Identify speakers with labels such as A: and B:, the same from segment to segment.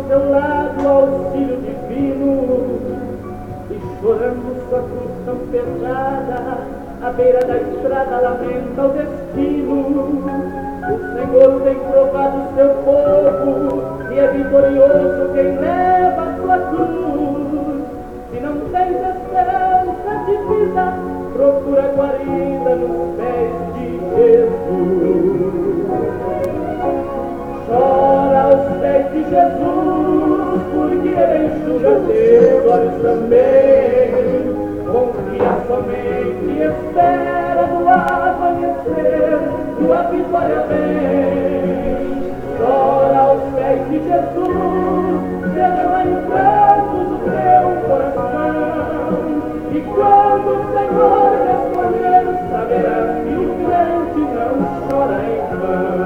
A: seu lado auxílio divino, e chorando sua cruz tão pesada, à beira da estrada lamenta o destino. O Senhor tem provado seu povo, e é vitorioso quem leva a sua cruz. Se não tens esperança de vida, procura guarida nos pés de Jesus. Chora aos pés de Jesus, porque Ele enxuga teus olhos também. Confia somente e espera no amanhecer, tua vitória vem. Chora aos pés de Jesus, derrama em prantos o teu coração. E quando o Senhor responder, saberás que o crente não chora em vão.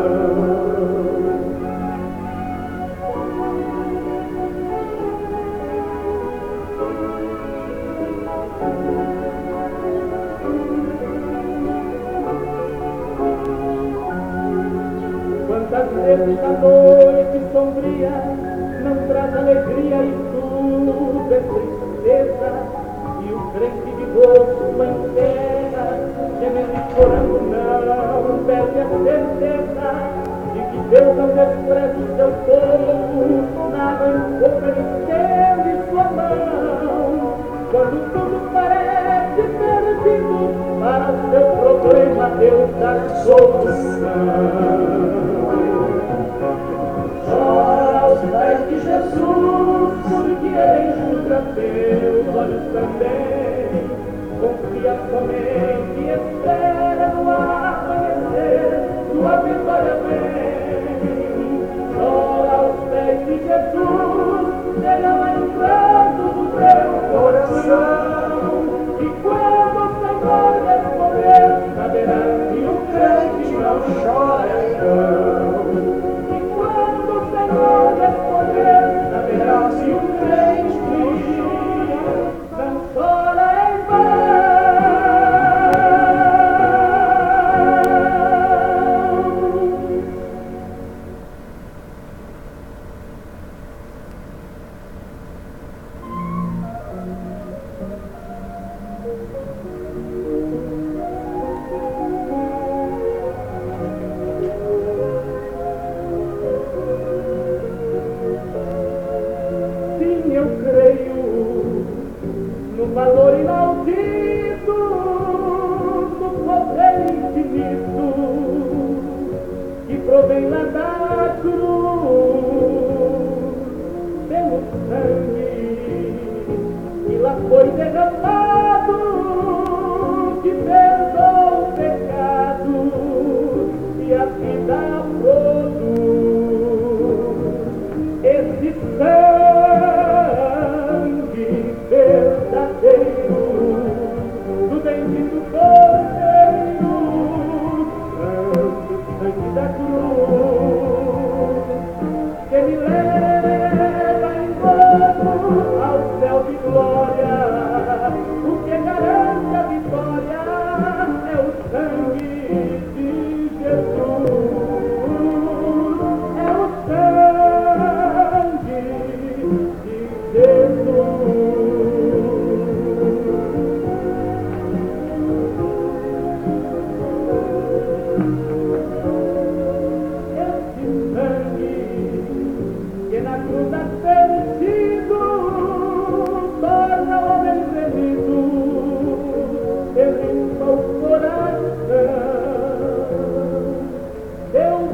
A: Quantas vezes a noite sombria não traz alegria e tudo é tristeza, e o crente de gosto em terra, gemendo e chorando, não perde a certeza de que Deus não despreza o seu povo, nada pouco Ele estende sua mão. Quando tudo parece perdido, para o seu problema Deus dá solução. Chora aos pés de Jesus, porque Ele enxuga teus olhos também. Confia somente e espera no amanhecer, tua vitória vem. Chora aos pés de Jesus, derrama em prantos do teu coração. E quando o Senhor responder, saberás que o crente não chora em vão. Senhor responder, saberás que o crente não chora em vão. Valor inaudito do poder infinito que provém lá da cruz, pelo sangue que lá foi derramado, que perdoa o pecado e a vida produz. Esse sangue verdadeiro do bendito Cordeiro, santo sangue da cruz, que me leva em vão ao céu de glória. O que garante a vitória é o sangue de Jesus, é o sangue de Jesus.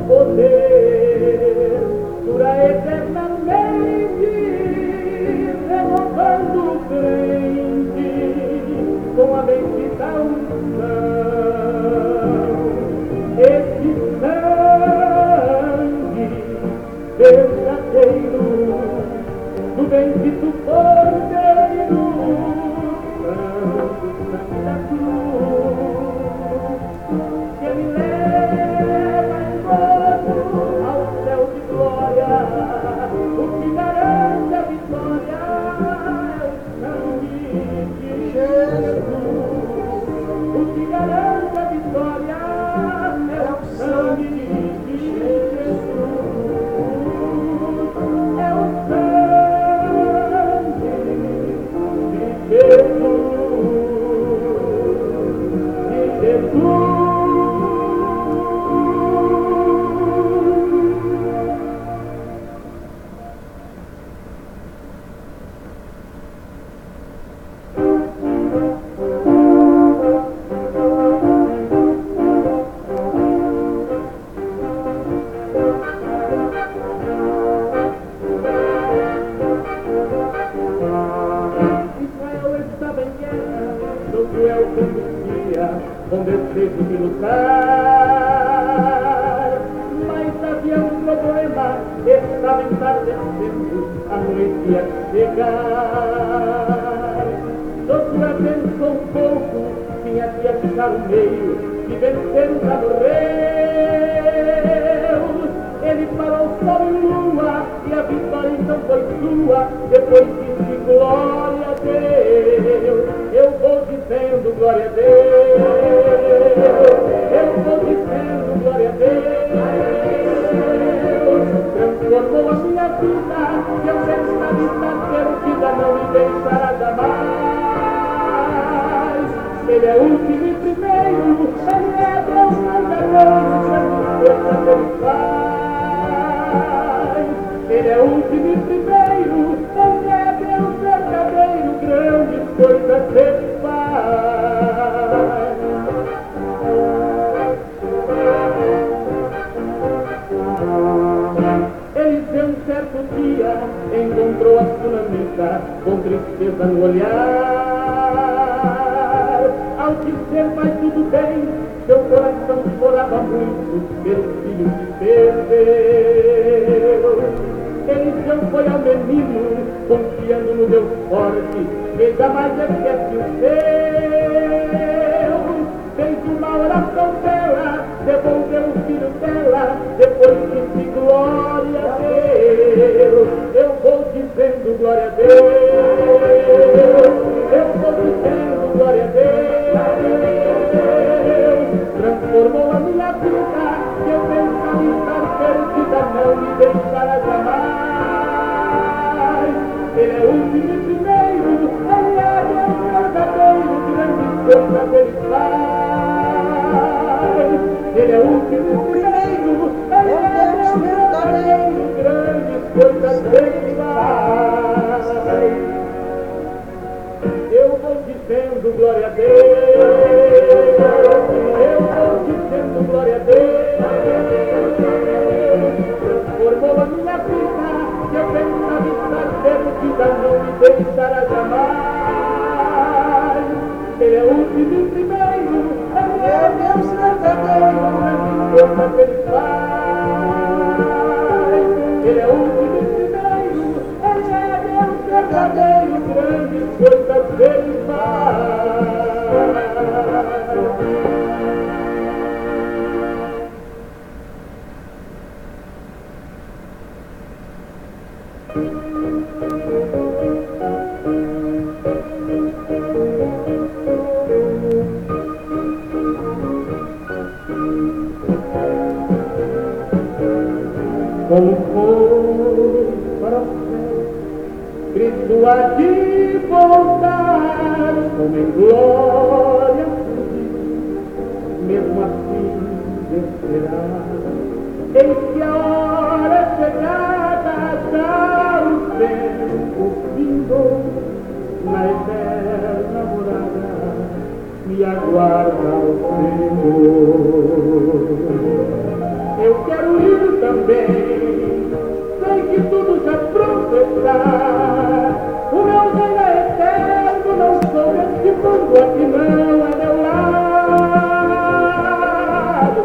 A: Poder dura eternamente, renovando o crente com a bendita unção. Esse sangue verdadeiro com desejo de lutar. Mas havia um problema, estava entardecendo, a noite ia chegar. Josué pensou um pouco, tinha que achar um meio de vencer os amorreus. Ele parou sol e lua, e a vitória então foi sua. Depois disse glória a Deus. Eu vou dizendo glória a Deus. Eu vou dizendo glória a Deus. Transformou a minha vida, que eu pensava estar perdida, não me deixará jamais. Ele é último e primeiro, ele é Deus verdadeiro, grande coisa ele faz. Ele é último e primeiro, ele é Deus verdadeiro, grandes coisas ele faz. Eliseu um certo dia encontrou a sunamita com tristeza no olhar. Ao dizer vai tudo bem, seu coração chorava muito pelo filho que perdeu. Eliseu foi ao menino, confiando no Deus forte, que jamais esquece o seu. Fez uma oração bela, devolveu o filho dela, depois disse glória a Deus. Eu vou dizendo glória a Deus. Eu vou dizendo glória a Deus. Transformou a minha vida, que eu pensava estar perdida, não me deixará jamais. Ele é o último e primeiro, ele é Deus verdadeiro, grandes coisas ele faz. Ele é o último e primeiro, ele é Deus verdadeiro, grandes coisas ele faz. Eu vou dizendo glória a Deus. Eu vou dizendo glória a Deus. Transformou a minha vida, que eu pensava estar perdida, não me deixará jamais. Ele é o último e primeiro, ele é Deus verdadeiro, grande coisa que ele faz. Ele é o último e primeiro, ele é Deus verdadeiro, grande coisa que ele faz. Como foi para o céu, Cristo há de voltar, como em glória mesmo assim descerá. Eis que a hora é chegada, já o tempo findou, na eterna morada me aguarda o Senhor. Eu quero ir também, sei que tudo já pronto está. O meu reino é eterno, não sou deste mundo, aqui não é meu lar.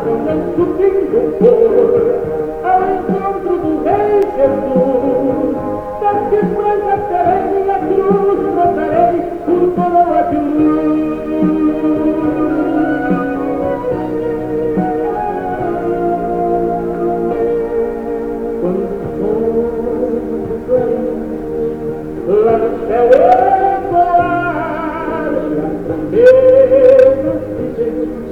A: Quando eu subindo for ao encontro do Rei Jesus, daqui frente terei minha cruz, trocarei por coroa de luz. Lá no céu ecoar, já trombeta de Deus,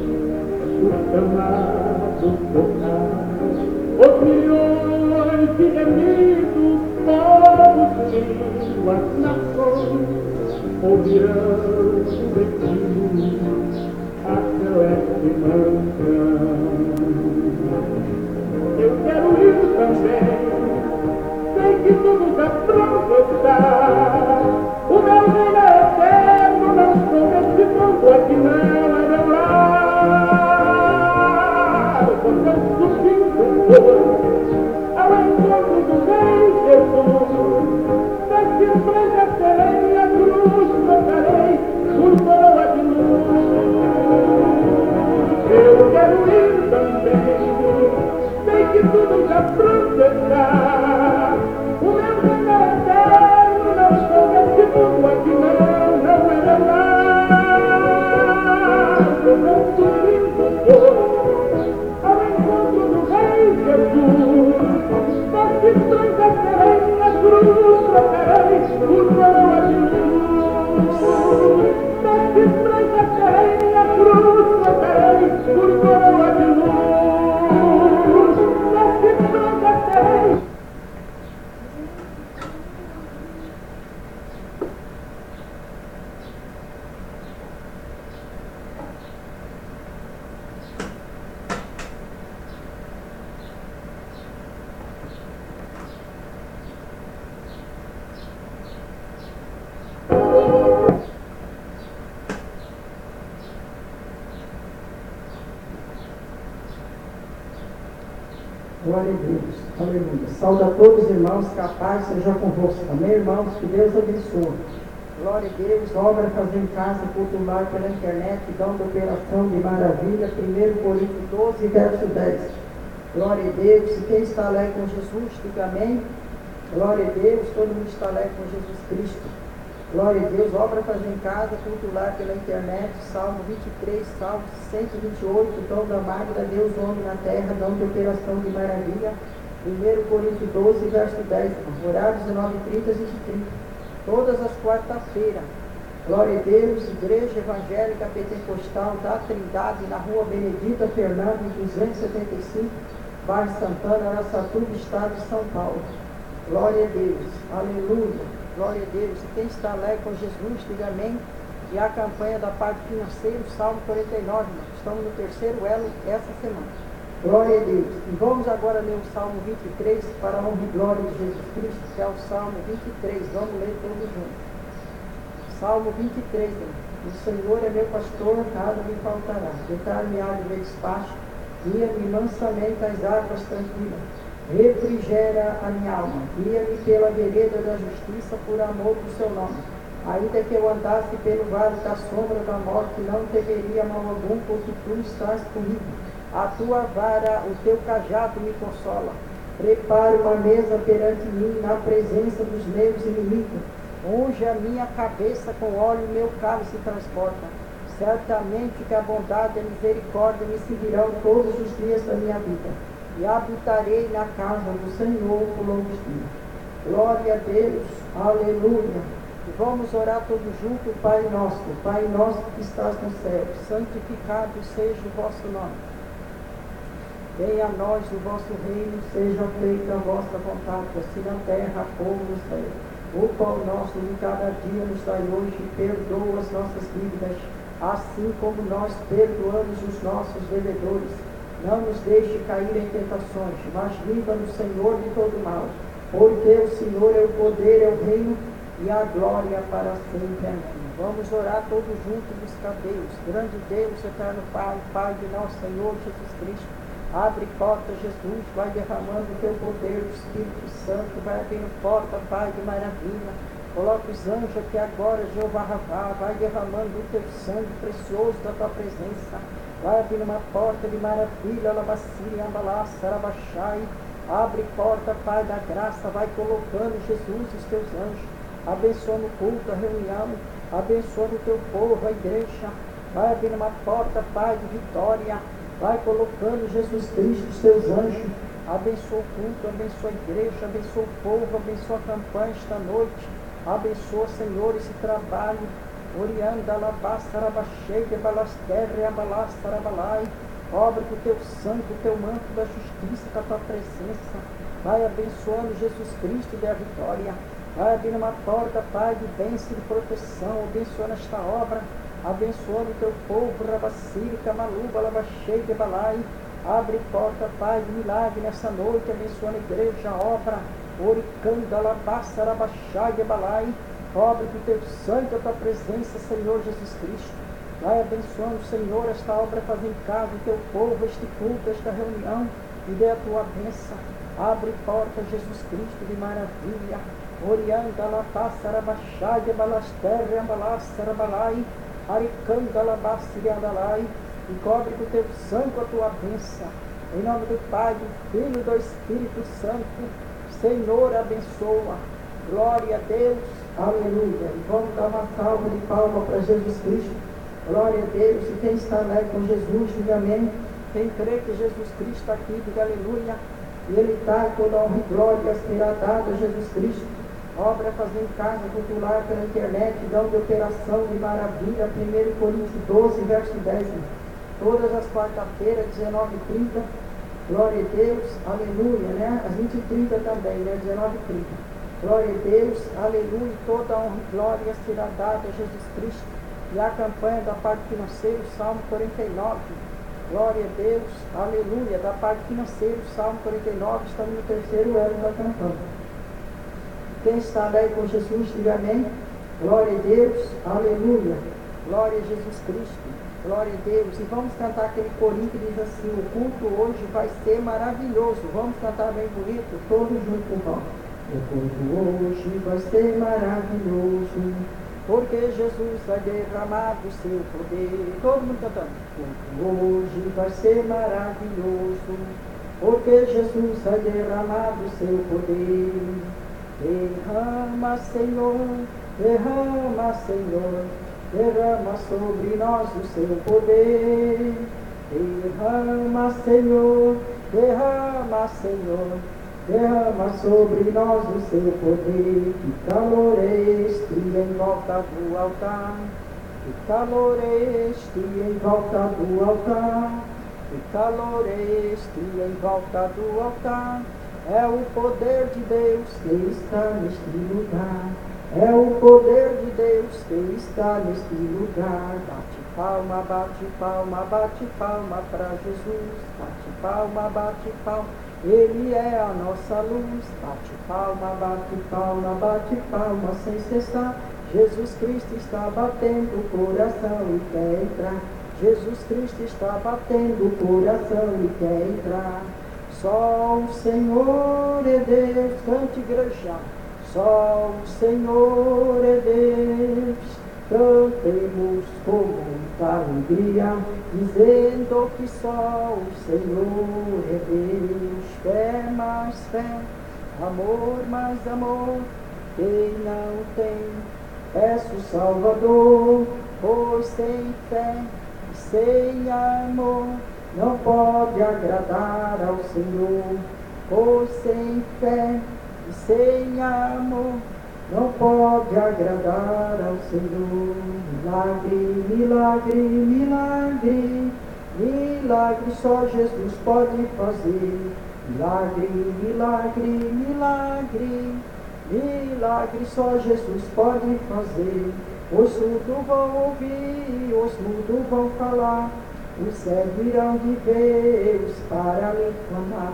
A: os chamados tocar, os milhões de remidos, povos e suas nações, ouvirão o destino, a celeste mansão. Eu quero ir também, sei que tudo já pronto está. O meu reino é eterno, não sou deste mundo, aqui não é meu lar. Quando eu subindo for ao encontro do Rei Jesus, daqui frente terei a cruz, trocarei por coroa de luz. trocarei, a cruz trocarei por coroa de luz. Nesse trocarei.
B: Glória a Deus, aleluia. Saúde a todos os irmãos, que a paz seja convosco. Amém, irmãos? Que Deus abençoe. Glória a Deus, obra fazer em casa, culto lar pela internet, dom de operação de maravilha, 1 Coríntios 12, verso 10. Glória a Deus, e quem está alegre com Jesus, diga amém. Glória a Deus, todo mundo está alegre com Jesus Cristo. Glória a Deus, obra fazer em casa, culto lar pela internet, Salmo 23, Salmo 128, dom da Magda, Deus, homem na terra, dom de operação de maravilha, 1 Coríntios 12, verso 10, horário 19h30 e 20h30, todas as quartas-feiras. Glória a Deus, Igreja Evangelica Pentecostal da Trindade, na rua Benedita Fernandes, 275, bairro Santana, Araçatuba, estado de São Paulo. Glória a Deus, aleluia. Glória a Deus. E quem está alegre com Jesus, diga amém. E a campanha da parte financeira, Salmo 49, irmãos. Estamos no terceiro elo essa semana. Glória a Deus. E vamos agora ler o Salmo 23 para a honra e glória de Jesus Cristo, que é o Salmo 23. Vamos ler todos juntos. Salmo 23, irmãos. O Senhor é meu pastor, nada me faltará. Deitar-me-á no meu despacho, guia-me mansamente às águas tranquilas. Refrigera a minha alma, guia-me pela vereda da justiça, por amor do seu nome. Ainda que eu andasse pelo vale da sombra da morte, não temeria mal algum, porque tu estás comigo. A tua vara, o teu cajado me consola. Prepara uma mesa perante mim, na presença dos meus inimigos. Unge a minha cabeça com óleo, meu cálice transporta. Certamente que a bondade e a misericórdia me seguirão todos os dias da minha vida. E habitarei na casa do Senhor por longos dias. Glória a Deus, aleluia. E vamos orar todos juntos, Pai nosso que estás no céu, santificado seja o vosso nome. Venha a nós o vosso reino, seja feita a vossa vontade, assim na terra como no céu. O pão nosso de cada dia nos dai hoje, e perdoa as nossas dívidas, assim como nós perdoamos os nossos devedores. Não nos deixe cair em tentações, mas livra-nos, Senhor, de todo mal. Porque o Senhor é o poder, é o reino e a glória para sempre. Amém. Vamos orar todos juntos dos cabelos. Grande Deus, eterno Pai, Pai de nosso Senhor Jesus Cristo. Abre porta, Jesus, vai derramando o teu poder, o Espírito Santo, vai abrindo porta, Pai de maravilha. Coloca os anjos aqui agora, Jeová Ravá, vai derramando o teu sangue precioso da tua presença. Vai abrir uma porta de maravilha, alabacia, ambalaça, arabaxai. Abre porta, Pai da graça, vai colocando, Jesus, os teus anjos. Abençoa o culto, a reunião. Abençoa o teu povo, a igreja. Vai abrir uma porta, Pai, de vitória. Vai colocando, Jesus Cristo, os teus anjos. Abençoa o culto, abençoa a igreja, abençoa o povo, abençoa a campanha esta noite. Abençoa, Senhor, esse trabalho. Orianda, alabasta, arabaxei, de balasterre, abalasta, arabalai. Obra com o teu santo, o teu manto da justiça, com a tua presença. Vai abençoando Jesus Cristo da vitória. Vai abrindo uma porta, Pai, de bênção e de proteção. Abençoando esta obra. Abençoando o teu povo, rabaciri, camaluba, alabachei, de balai. Abre porta, Pai, de milagre nessa noite. Abençoando a igreja, a obra. Oricanda, alabasta, arabachai, de balai. Obra com o teu santo, a tua presença, Senhor Jesus Cristo. Vai abençoando, Senhor, esta obra, fazer em casa o teu povo, este culto, esta reunião, e dê a tua bênção. Abre porta, Jesus Cristo, de maravilha. Orianda, alabasta, arabachai, de balasterre, ambalasta, arabalai. Aricanda, alabasta, de adalai. E cobre com o teu santo a tua bênção. Em nome do Pai, do Filho e do Espírito Santo. Senhor, abençoa. Glória a Deus. Aleluia. E vamos dar uma salva de palmas para Jesus Cristo. Glória a Deus. E quem está alegre com Jesus, diga amém. Quem crê que Jesus Cristo está aqui, diga aleluia. E Ele está, toda honra e glória será dada a Jesus Cristo. obra fazer em casa, cultuar pela internet, dão de operação de maravilha, 1 Coríntios 12, verso 10, todas as quarta-feiras, 19h30, glória a Deus, aleluia, né? Às 20h30 também, né? 19h30, glória a Deus, aleluia, toda honra e glória será dada a Jesus Cristo, e a campanha da parte financeira, Salmo 49, glória a Deus, aleluia, da parte financeira, Salmo 49, estamos no terceiro ano da campanha. Quem está daí com Jesus, diga amém. Glória a Deus, aleluia. Glória a Jesus Cristo, glória a Deus. E vamos cantar aquele corinho que diz assim: o culto hoje vai ser maravilhoso. Vamos cantar bem bonito, todos juntos, vamos. O culto hoje vai ser maravilhoso, porque Jesus vai derramar do seu poder. Todo mundo cantando. O culto hoje vai ser maravilhoso, porque Jesus vai derramar do seu poder. Derrama, Senhor, derrama, Senhor, derrama sobre nós o seu poder. Derrama, Senhor, derrama, Senhor, derrama sobre nós o seu poder. Que calor é este em volta do altar? Que calor é este em volta do altar? Que calor é este em volta do altar? É o poder de Deus que está neste lugar. É o poder de Deus que está neste lugar. Bate palma, bate palma, bate palma para Jesus. Bate palma, bate palma. Ele é a nossa luz. Bate palma sem cessar. Jesus Cristo está batendo o coração e quer entrar. Jesus Cristo está batendo o coração e quer entrar. Só o Senhor é Deus, cante igreja. Só o Senhor é Deus, cantemos com muita alegria, dizendo que só o Senhor é Deus. Fé mais fé, amor mais amor, quem não tem, peço Salvador, pois sem fé e sem amor não pode agradar ao Senhor, pois sem fé e sem amor não pode agradar ao Senhor. Milagre, milagre, milagre, milagre só Jesus pode fazer. Milagre, milagre, milagre, milagre só Jesus pode fazer. Os surdos vão ouvir, os mudos vão falar, os cegos irão de ver, os paralíticos clamar.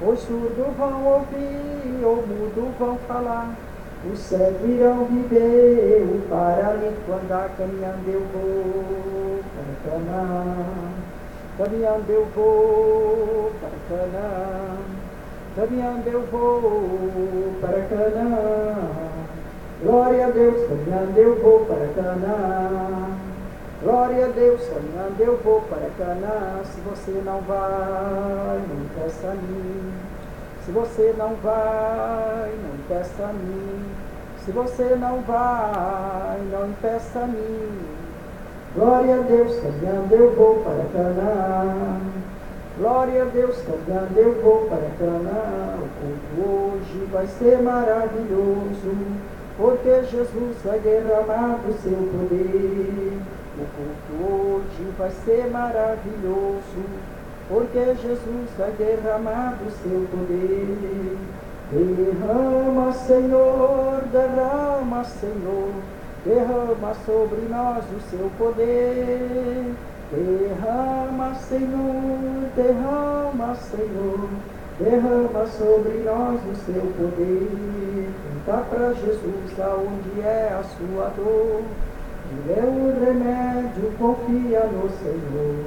B: Os surdos vão ouvir, os mudos vão falar, os cegos irão viver, o paralítico andar. Caminhando eu vou para Canaã, caminhando eu vou para Canaã, caminhando eu vou para Canaã. Glória a Deus, caminhando eu vou para Canaã. Glória a Deus, caminhando eu vou para Canaã. Se você não vai, não peça a mim. Se você não vai, não impeça a mim. Se você não vai, não impeça a mim. Glória a Deus, caminhando eu vou para Canaã. Glória a Deus, caminhando eu vou para Canaã. O culto hoje vai ser maravilhoso, porque Jesus vai derramar do seu poder. O culto hoje vai ser maravilhoso, porque Jesus vai derramar do seu poder. Derrama, Senhor, derrama, Senhor, derrama sobre nós o seu poder. Derrama, Senhor, derrama, Senhor, derrama sobre nós o seu poder. Canta para Jesus aonde é a sua dor. Ele é o remédio, confia no Senhor.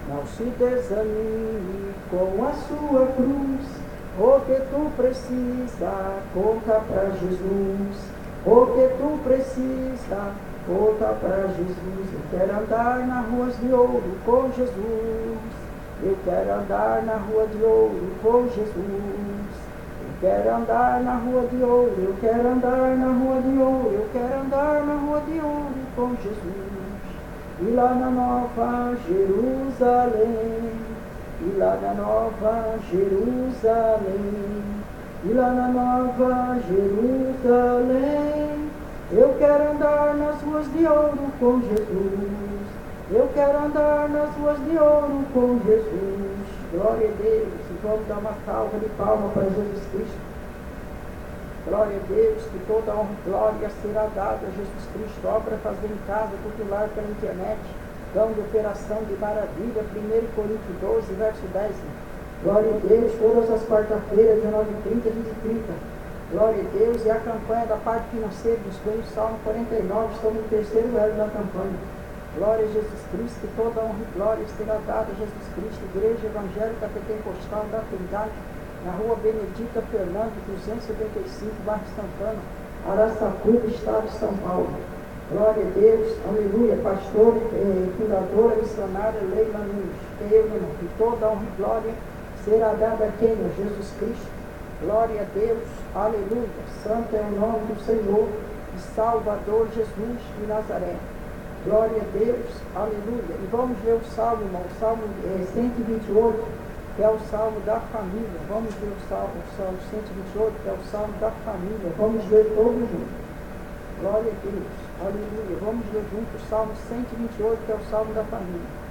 B: Não se desanime com a sua cruz. O que tu precisa, conta para Jesus. O que tu precisa, conta para Jesus. Eu quero andar nas ruas de ouro com Jesus. Eu quero andar na rua de ouro com Jesus. Eu quero andar na rua de ouro, eu quero andar na rua de ouro, eu quero andar na rua de ouro com Jesus. E lá na Nova Jerusalém, e lá na Nova Jerusalém, e lá na Nova Jerusalém. Eu quero andar nas ruas de ouro com Jesus. Eu quero andar nas ruas de ouro com Jesus. Glória a Deus. E vamos dar uma salva de palmas para Jesus Cristo. Glória a Deus, que toda honra e glória será dada a Jesus Cristo. Obra fazer em casa, popular pela internet. Dão de operação de maravilha. 1 Coríntios 12, verso 10. Glória a Deus, todas as quarta-feiras, 19h30, 20h30. Glória a Deus, e a campanha da parte financeira dos bens, Salmo 49, estamos no terceiro elo da campanha. Glória a Jesus Cristo, que toda honra e glória será dada a Jesus Cristo. Igreja Evangelica Pentecostal da Trindade, na rua Benedita Fernandes, 275, bairro Santana, Araçatuba, estado de São Paulo. Glória a Deus, aleluia. Pastor, fundadora, missionária Leila Nunes, que toda honra e glória será dada a quem? A Jesus Cristo. Glória a Deus, aleluia. Santo é o nome do Senhor e Salvador Jesus de Nazaré. Glória a Deus, aleluia. E vamos ler o salmo, irmão, o salmo 128, que é o salmo da família. Vamos ler o salmo 128, que é o salmo da família. Vamos ler todos juntos. Glória a Deus, aleluia. Vamos ler juntos o salmo 128, que é o salmo da família.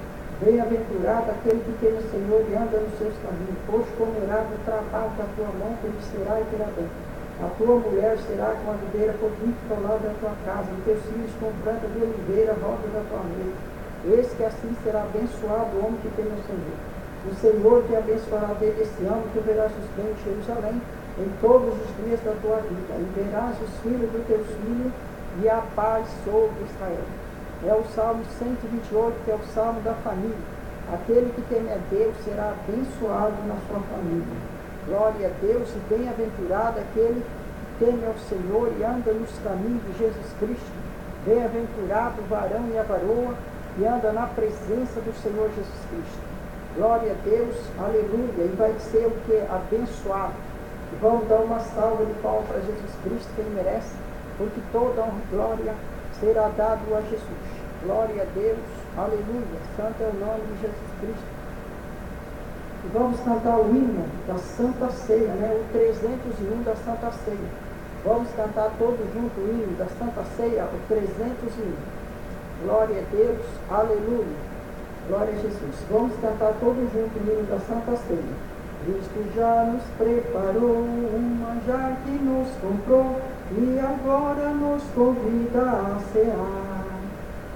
B: Bem-aventurado aquele que tem o Senhor e anda nos seus caminhos, pois comerá do trabalho da tua mão, que ele será e terá bem. A tua mulher será como a videira frutífera ao lado da tua casa, e teus filhos como planta de oliveira, roda da tua mesa. Eis que assim será abençoado o homem que tem o Senhor. O Senhor te abençoará desde esse ano, tu verás os bens de Jerusalém em todos os dias da tua vida, e verás os filhos dos teus filhos, e a paz sobre Israel. É o Salmo 128, que é o Salmo da família. Aquele que teme a Deus será abençoado na sua família. Glória a Deus, e bem-aventurado aquele que teme ao Senhor e anda nos caminhos de Jesus Cristo. Bem-aventurado o varão e a varoa que anda na presença do Senhor Jesus Cristo. Glória a Deus, aleluia. E vai ser o que? Abençoado. E vamos dar uma salva de palmas para Jesus Cristo, que ele merece, porque toda honra e glória será dado a Jesus. Glória a Deus, aleluia. Santo é o nome de Jesus Cristo. E vamos cantar o hino da Santa Ceia, o 301 da Santa Ceia. Vamos cantar todos juntos o hino da Santa Ceia, o 301. Glória a Deus, aleluia. Glória a Jesus. Vamos cantar todos juntos o hino da Santa Ceia. Cristo já nos preparou um manjar que nos comprou e agora nos convida a cear.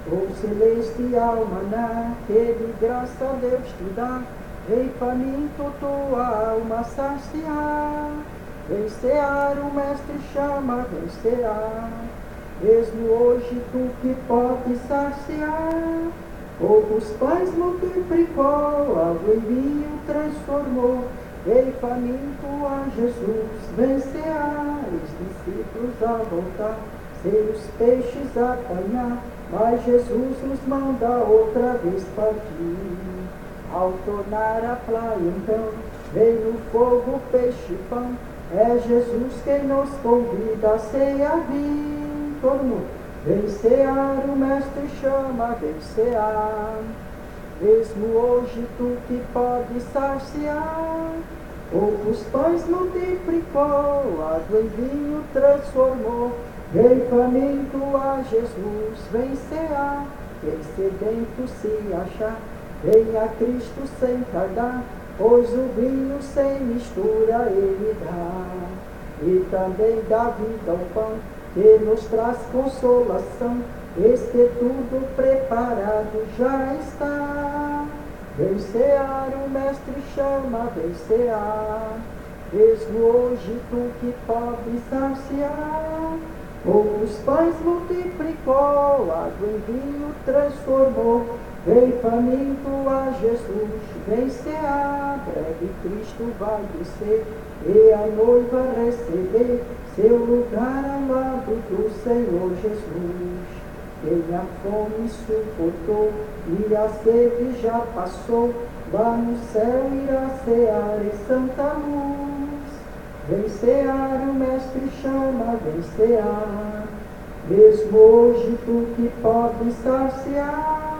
B: O celestial maná que de graça Deus te dá, vem faminto tua alma saciar. Vem cear, o mestre chama, vem cear. Mesmo hoje tu que podes saciar. Poucos pães multiplicou, água em vinho transformou. Vem faminto a Jesus, vem cear. Os discípulos a voltar, sem os peixes apanhar, mas Jesus nos manda outra vez partir. Ao tornar a praia então, vem no fogo, peixe e pão. É Jesus quem nos convida a ceia vir. Todo mundo. Vem cear, o mestre chama, vem cear. Mesmo hoje tu que podes saciar. Poucos pães multiplicou, água em vinho transformou. Vem faminto a Jesus, vem cear. Vem sedento se achar, vem a Cristo sem tardar, pois o vinho sem mistura ele dá. E também dá vida ao pão, que nos traz consolação. Eis que tudo preparado já está. Vem cear, o mestre chama, vem cear. Mesmo hoje tu que podes saciar. Os pães multiplicou, água em vinho transformou. Vem faminto a Jesus, vem cear. Breve Cristo vai descer e a noiva receber seu lugar ao lado do Senhor Jesus. Quem a fome suportou e a sede já passou, lá no céu irá cear em santa luz. Vem cear, o mestre chama, vem cear. Mesmo hoje tu que podes saciar.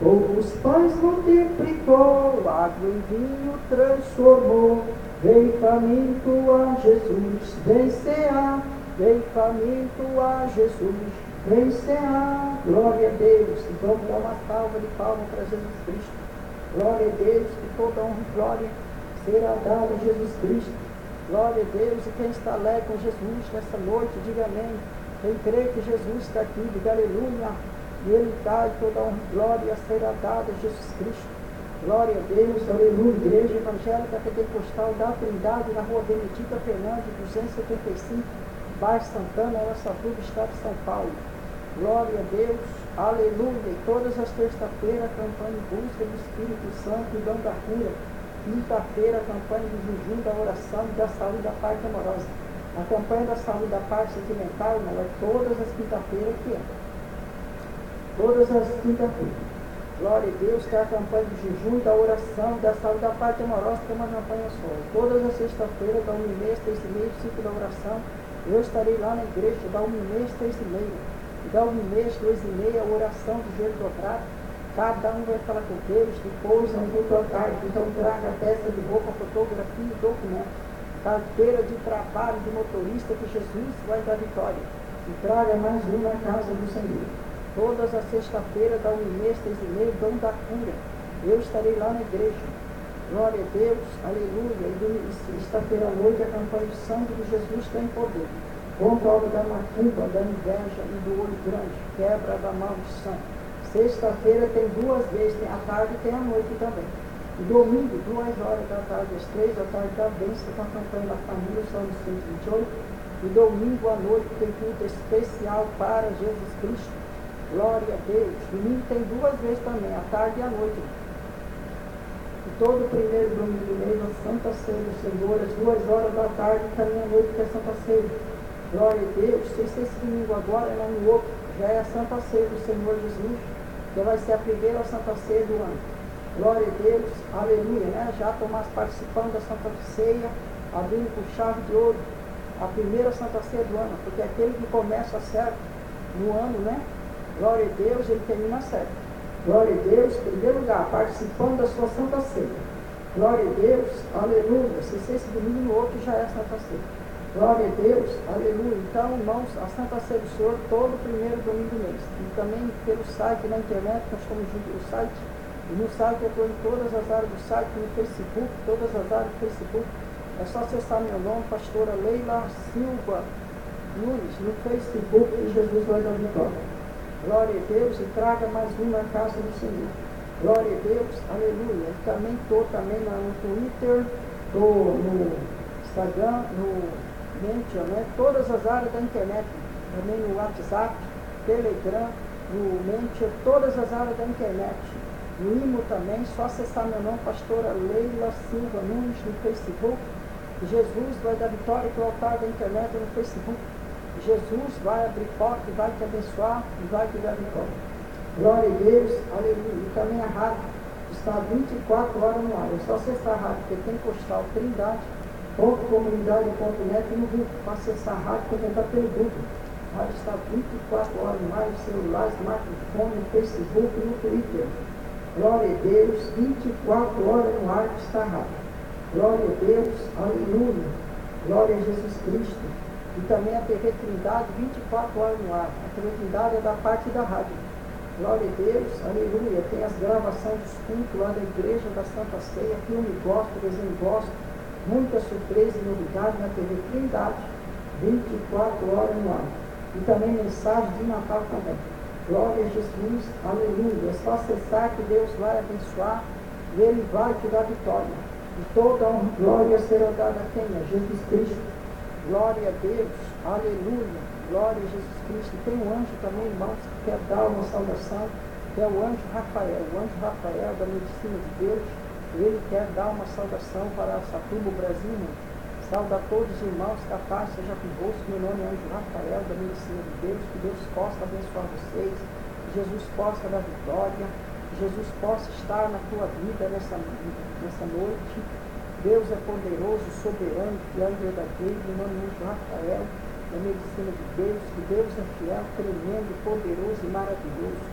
B: Os pães multiplicou, água em vinho transformou. Veio faminto a Jesus, vencerá. Veio faminto a Jesus, vencerá. Glória a Deus. E vamos dar uma salva de palmas para Jesus Cristo. Glória a Deus, que toda honra e glória será dada a Jesus Cristo. Glória a Deus. E quem está alegre com Jesus nessa noite, diga amém. Quem crê que Jesus está aqui, diga aleluia. E Ele está, e toda honra e glória será dada a Jesus Cristo. Glória a Deus, aleluia. Igreja Evangélica Pentecostal da Trindade, na rua Benedita Fernandes, 275, bairro Santana, Araçatuba, estado de São Paulo. Glória a Deus, aleluia. E todas as terças-feiras, campanha em busca do Espírito Santo e dom da cura. Quinta-feira, campanha de jejum, da oração e da saúde da parte amorosa. A campanha da saúde da parte sentimental, não é todas as quinta-feiras que é. Todas as quinta-feiras. Glória a Deus, que é a campanha de jejum, da oração, da saúde da parte amorosa, que é uma campanha só. Todas as sextas-feiras, da 1h30, 3h30, ciclo da oração, eu estarei lá na igreja, da 1h30, 3h30. E da 1h30, 2h30, a oração do joelho dobrado. Cada um vai falar com Deus, depois nós vamos tocar. Então traga a peça de roupa, fotografia e documento. Carteira de trabalho de motorista, que Jesus vai dar vitória. E traga mais um na casa do Senhor. Todas as sexta-feiras, da 1h30, 3h30, dom da cura. Eu estarei lá na igreja. Glória a Deus, aleluia. E sexta-feira à noite, a campanha de sangue de Jesus tem poder. Contra a obra da macumba, da inveja e do olho grande. Quebra da maldição. Sexta-feira tem 2 vezes, tem à tarde e tem à noite também. E domingo, 2 horas da tarde, às 3 da tarde, da bênção, com a campanha da família, Salmo 128. E domingo à noite tem culto especial para Jesus Cristo. Glória a Deus. Domingo tem 2 vezes também, à tarde e à noite. E todo primeiro domingo do mês, a Santa Ceia do Senhor, às 2 horas da tarde e também à noite, que é a Santa Ceia. Glória a Deus. Se esse domingo agora, não no outro, já é a Santa Ceia do Senhor Jesus, que vai ser a primeira Santa Ceia do ano. Glória a Deus. Aleluia, né? Já Tomás participando da Santa Ceia, abrindo com chave de ouro a primeira Santa Ceia do ano, porque aquele que começa certo no ano, né? Glória a Deus, ele termina certo. Glória a Deus, em primeiro lugar, participando da sua Santa Ceia. Glória a Deus, aleluia. Se esse domingo no outro já é a Santa Ceia. Glória a Deus, aleluia. Então, irmãos, a Santa Ceia do Senhor, todo primeiro domingo do mês. E também pelo site, na internet, nós estamos juntos no site. E no site eu estou em todas as áreas do site, no Facebook, todas as áreas do Facebook. É só acessar meu nome, pastora Leila Silva Nunes, no Facebook, e Jesus vai dar vitória. Glória a Deus, e traga mais um na casa do Senhor. Glória a Deus, aleluia. Também estou no Twitter, estou no Instagram, no Mention, né? Todas as áreas da internet, também no WhatsApp, Telegram, no Mention, todas as áreas da internet. No IMO também, só acessar meu nome, pastora Leila Silva Nunes, no Facebook. Jesus vai dar vitória para o altar da internet no Facebook. Jesus vai abrir porta e vai te abençoar e vai te dar vitória. Glória a Deus, aleluia. E também a rádio está 24 horas no ar. É só acessar a rádio Pentecostal da Trindade, .comunidade.net, no grupo. Para acessar a rádio, para tentar pelo grupo. A rádio está 24 horas no ar, no celular, smartphone, no Facebook e no Twitter. Glória a Deus, 24 horas no ar está a rádio. Glória a Deus, aleluia. Glória a Jesus Cristo. E também a TV Trindade, 24 horas no ar. A TV Trindade é da parte da rádio. Glória a Deus, aleluia. Tem as gravações dos cultos lá da Igreja da Santa Ceia, filme gosto, desenho gosto, muita surpresa e novidade na TV Trindade, 24 horas no ar. E também mensagem de Natal também. Glória a Jesus, aleluia. É só acessar que Deus vai abençoar e Ele vai te dar vitória. E toda honra e glória será dada a quem? A Jesus Cristo. Glória a Deus, aleluia. Glória a Jesus Cristo. E tem um anjo também, irmãos, que quer dar uma saudação, que é o anjo Rafael. O anjo Rafael da medicina de Deus. Ele quer dar uma saudação para Araçatuba, Brasil. Sauda a todos os irmãos, que a paz seja convosco. Meu nome é Anjo Rafael, da medicina de Deus. Que Deus possa abençoar vocês. Que Jesus possa dar vitória. Que Jesus possa estar na tua vida nessa noite. Deus é poderoso, soberano, fiel e verdadeiro. Meu nome é Anjo Rafael, da medicina de Deus. Que Deus é fiel, tremendo, poderoso e maravilhoso.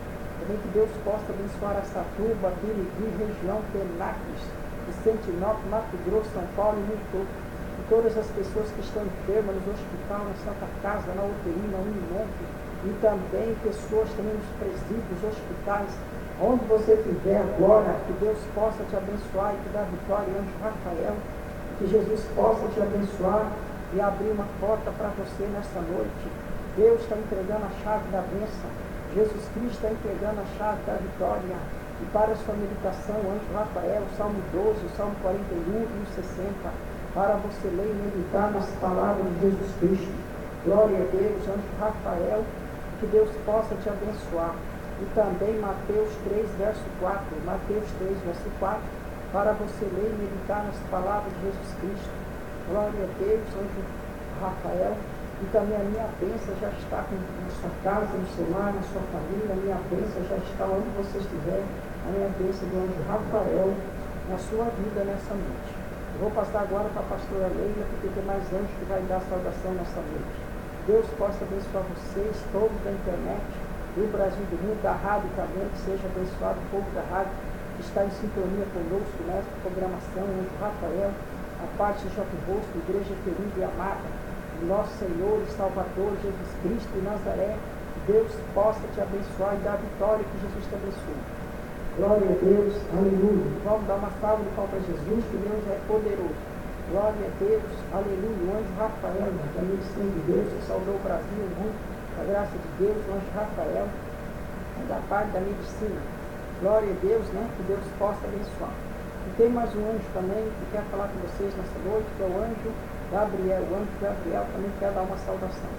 B: Também que Deus possa abençoar Araçatuba, Birigui, região, Penápolis, Vicentinópolis, Mato Grosso, São Paulo e muito todo. E todas as pessoas que estão enfermas nos hospitais, na Santa Casa, na UTI, na Unimonte, e também pessoas também nos presídios, hospitais, onde você estiver agora, que Deus possa te abençoar e te dar vitória, anjo Rafael, que Jesus possa te abençoar e abrir uma porta para você nesta noite. Deus está entregando a chave da bênção, Jesus Cristo está entregando a chave da vitória. E para a sua meditação, anjo Rafael, o Salmo 12, o Salmo 41 e o 60, para você ler e meditar nas palavras de Jesus Cristo. Glória a Deus, anjo Rafael, que Deus possa te abençoar. E também Mateus 3, verso 4, Mateus 3, verso 4, para você ler e meditar nas palavras de Jesus Cristo. Glória a Deus, anjo Rafael. E também a minha bênção já está na sua casa, no seu lar, na sua família. A minha bênção já está onde você estiver. A minha bênção do anjo Rafael na sua vida nessa noite. Eu vou passar agora para a pastora Leila, porque tem mais anjo que vai dar saudação nessa noite. Deus possa abençoar vocês, todos da internet, do Brasil, do mundo, da rádio também, que seja abençoado o povo da rádio que está em sintonia conosco nessa programação, anjo Rafael, a parte seja convosco, Igreja querida e amada, nosso Senhor e Salvador Jesus Cristo de Nazaré. Deus possa te abençoar e dar a vitória que Jesus te abençoe. Glória a Deus, aleluia. Vamos dar uma salva de palmas para Jesus, que Deus é poderoso. Glória a Deus, aleluia. O anjo Rafael, da medicina de Deus, que saudou o Brasil, o mundo, a graça de Deus, o anjo Rafael, da parte da medicina. Glória a Deus, né? Que Deus possa abençoar. E tem mais um anjo também que quer falar com vocês nessa noite, que é o anjo Gabriel. O anjo Gabriel também quer dar uma saudação.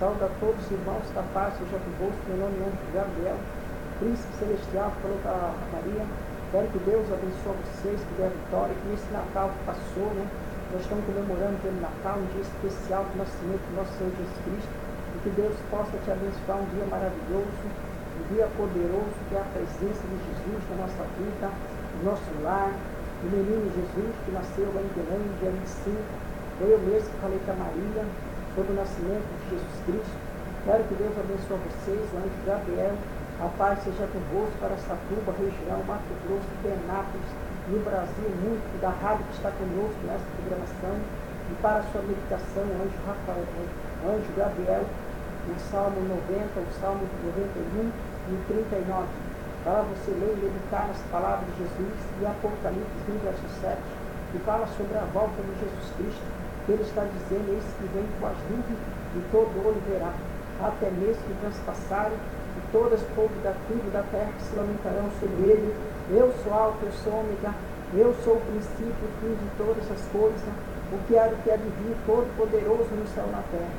B: Saúde a todos os irmãos, que a paz seja convosco, meu nome é anjo Gabriel, príncipe celestial, que falou para Maria. Espero que Deus abençoe vocês, que dê a vitória, que esse Natal que passou, né? Nós estamos comemorando pelo Natal, um dia especial do nascimento do nosso Senhor Jesus Cristo, e que Deus possa te abençoar um dia maravilhoso, um dia poderoso, que é a presença de Jesus na nossa vida, no nosso lar, o menino Jesus, que nasceu lá em Belém, dia 25, foi eu mesmo que falei para Maria sobre o nascimento de Jesus Cristo. Quero que Deus abençoe vocês, o anjo Gabriel, a paz seja convosco para Araçatuba, região, Mato Grosso, Penápolis, no Brasil, muito, da rádio que está conosco nessa programação, e para a sua meditação, o anjo Rafael, o anjo Gabriel, no Salmo 90, o Salmo 91 e o 39, para você ler e meditar nas palavras de Jesus, e Apocalipse 20, verso 7, que fala sobre a volta de Jesus Cristo, que ele está dizendo: eis que vem com as nuvens, e todo olho verá, até mesmo que transpassarem, e todas as povo da tribo da terra que se lamentarão sobre ele. Eu sou alfa, eu sou ômega, eu sou o princípio e o fim de todas as coisas, o que há de vir, todo poderoso no céu e na terra.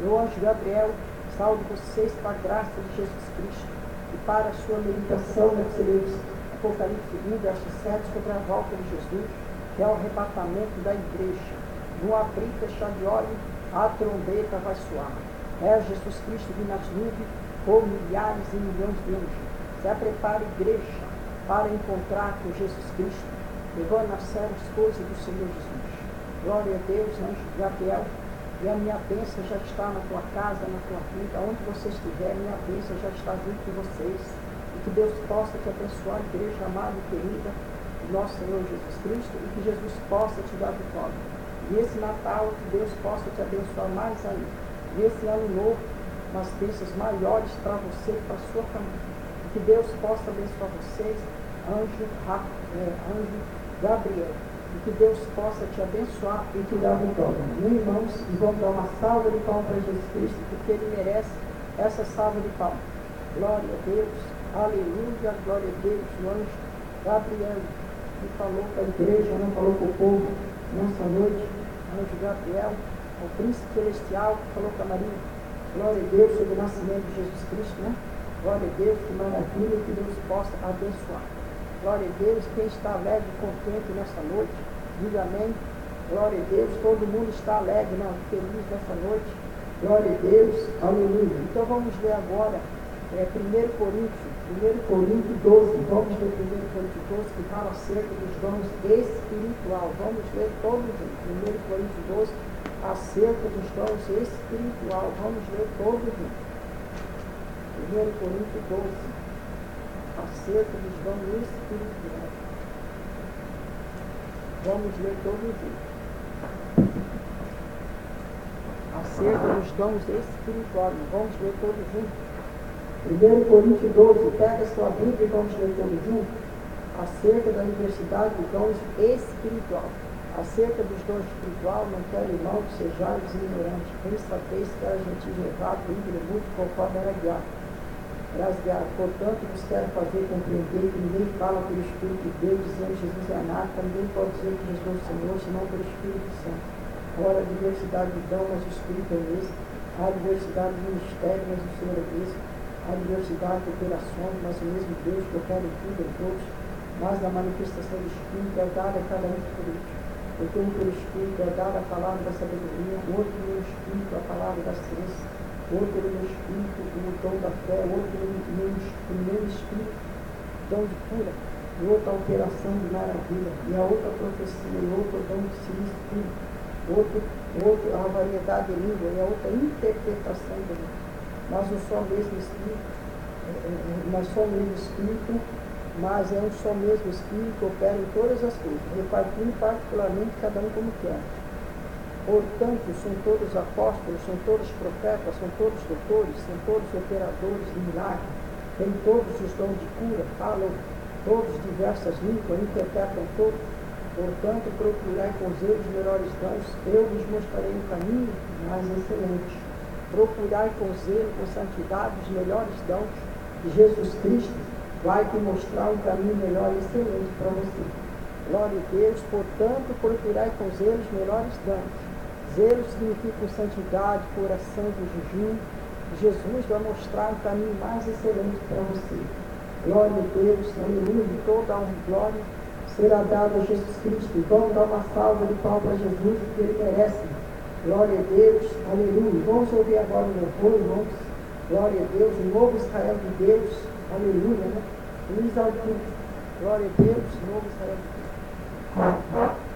B: Meu anjo Gabriel, saúde vocês para a graça de Jesus Cristo, e para a sua meditação, nesse livro, Apocalipse 20, verso 7, sobre a volta de Jesus, que é o arrebatamento da igreja. No abrir e fechar de olhos, a trombeta vai soar. É Jesus Cristo vindo nas nuvens, com milhares e milhões de anjos. Se prepara a igreja para encontrar com Jesus Cristo, levando a sério as coisas do Senhor Jesus. Glória a Deus, anjo Gabriel, e a minha bênção já está na tua casa, na tua vida, onde você estiver, minha bênção já está junto de vocês. E que Deus possa te abençoar, igreja amada e querida, do nosso Senhor Jesus Cristo, e que Jesus possa te dar vitória. E esse Natal, que Deus possa te abençoar mais ainda. E esse ano novo, umas bênçãos maiores para você e para a sua família. E que Deus possa abençoar vocês, anjo Gabriel. E que Deus possa te abençoar e te dar vitória. Meus irmãos, e vamos dar uma salva de palmas para Jesus Cristo, porque Ele merece essa salva de palmas. Glória a Deus, aleluia, glória a Deus. O anjo Gabriel, que falou para a igreja, não falou para o povo nessa noite. Anjo Gabriel, o príncipe celestial, que falou para Maria. Glória a Deus sobre o nascimento de Jesus Cristo, né? Glória a Deus, que maravilha, que Deus possa abençoar. Glória a Deus, quem está alegre e contente nessa noite, diga amém. Glória a Deus, todo mundo está alegre, não, feliz nessa noite. Glória a Deus, aleluia. Então vamos ler agora 1 Coríntios 12. Vamos ler 1 Coríntios 12, que fala acerca dos dons espiritual. Vamos ler todos juntos. 1 Coríntios 12, acerca dos dons espiritual. Vamos ler todos juntos. 1 Coríntios 12. acerca dos dons espirituais. Vamos ler todos juntos. Acerca dos dons espirituais. Vamos ler todos juntos. 1 Coríntios 12, pega a sua Bíblia e vamos ler todos juntos. Acerca da diversidade dos dons espirituais. Acerca dos dons espirituais, não quero, irmão, que sejais ignorantes. Bem sabeis que era gentil levado, livre muito, conforme era guiado. Portanto, vos quero fazer compreender que ninguém fala pelo Espírito de Deus, dizendo Jesus é anátema, ninguém pode dizer que Jesus é o Senhor, senão pelo Espírito Santo. Ora, a diversidade de dom, mas o Espírito é o mesmo. Há diversidade de ministério, mas o Senhor é o mesmo. Há diversidade de operações, mas o mesmo Deus que opera em tudo em todos. Mas na manifestação do Espírito é dada a cada um por último. Porque um pelo Espírito é dada a palavra da sabedoria, outro pelo Espírito a palavra da ciência, outro pelo Espírito o dom da fé, outro pelo mesmo Espírito dom de cura, e outra a operação de maravilha, e a outra a profecia, e outro dom de ciência, outro a variedade de língua, e a outra a interpretação de língua. Mas um só mesmo Espírito, mas é um só mesmo Espírito que opera em todas as coisas, repartindo particularmente cada um como quer. Portanto, são todos apóstolos, são todos profetas, são todos doutores, são todos operadores de milagres, têm todos os dons de cura, falam todos diversas línguas, interpretam todos. Portanto, procurai com zelo os melhores dons, eu vos mostrarei um caminho mais excelente. Procurai com zelo, com santidade, os melhores dons de Jesus Cristo, vai te mostrar um caminho melhor e excelente para você. Glória a Deus, portanto, procurai com zelo os melhores dons. Zelo significa santidade, oração, de jejum. Jesus vai mostrar um caminho mais excelente para você. Glória a Deus, aleluia, toda a honra e glória será dada a Jesus Cristo. Vamos dar uma salva de palmas para Jesus, que Ele merece. Glória a Deus, aleluia. Vamos ouvir agora o louvor, irmãos. Glória a Deus, o novo Israel de Deus, aleluia, né? Luiz Alquim, glória a Deus, novo Israel de Deus.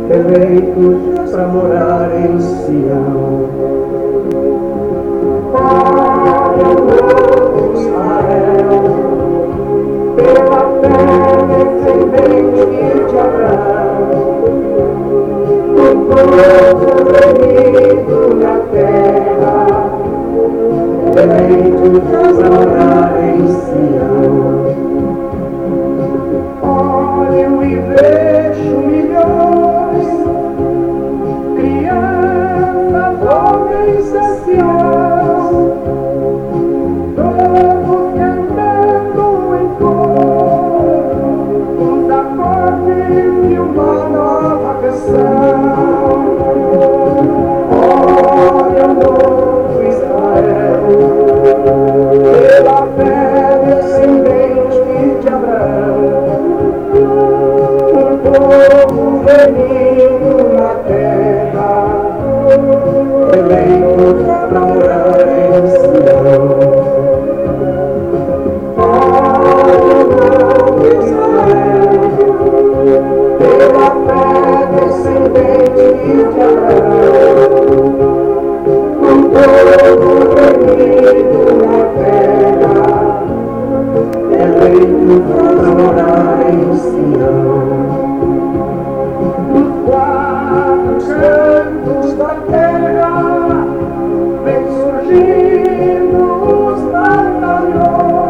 A: Eleitos para morar em Sião. Para o novo Israel, pela fé descendente de Abraão, um povo reunido na terra, eleitos para morar em Sião. Olho e vejo milhões, crianças, homens, anciãos, todos cantando em coro os acordes de uma nova canção. Olha o novo Israel, pela fé descendente de Abraão, um povo reunido na terra, eleitos para morar em Sião. Ó Israel, pela fé descendente de Abraão, um povo reunido na terra, eleitos para morar em Sião. Os quatro cantos da terra vem surgindo os batalhões,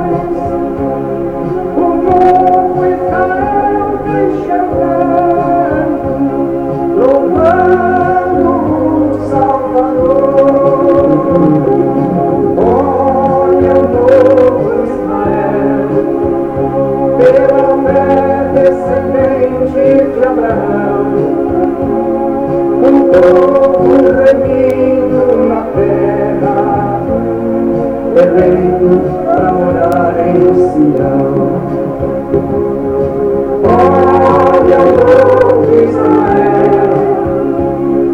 A: o novo Israel vem chegando, Pela fé descendente de Abraão, um povo remido na terra, eleito para morar em Sião. Olha o povo de Israel,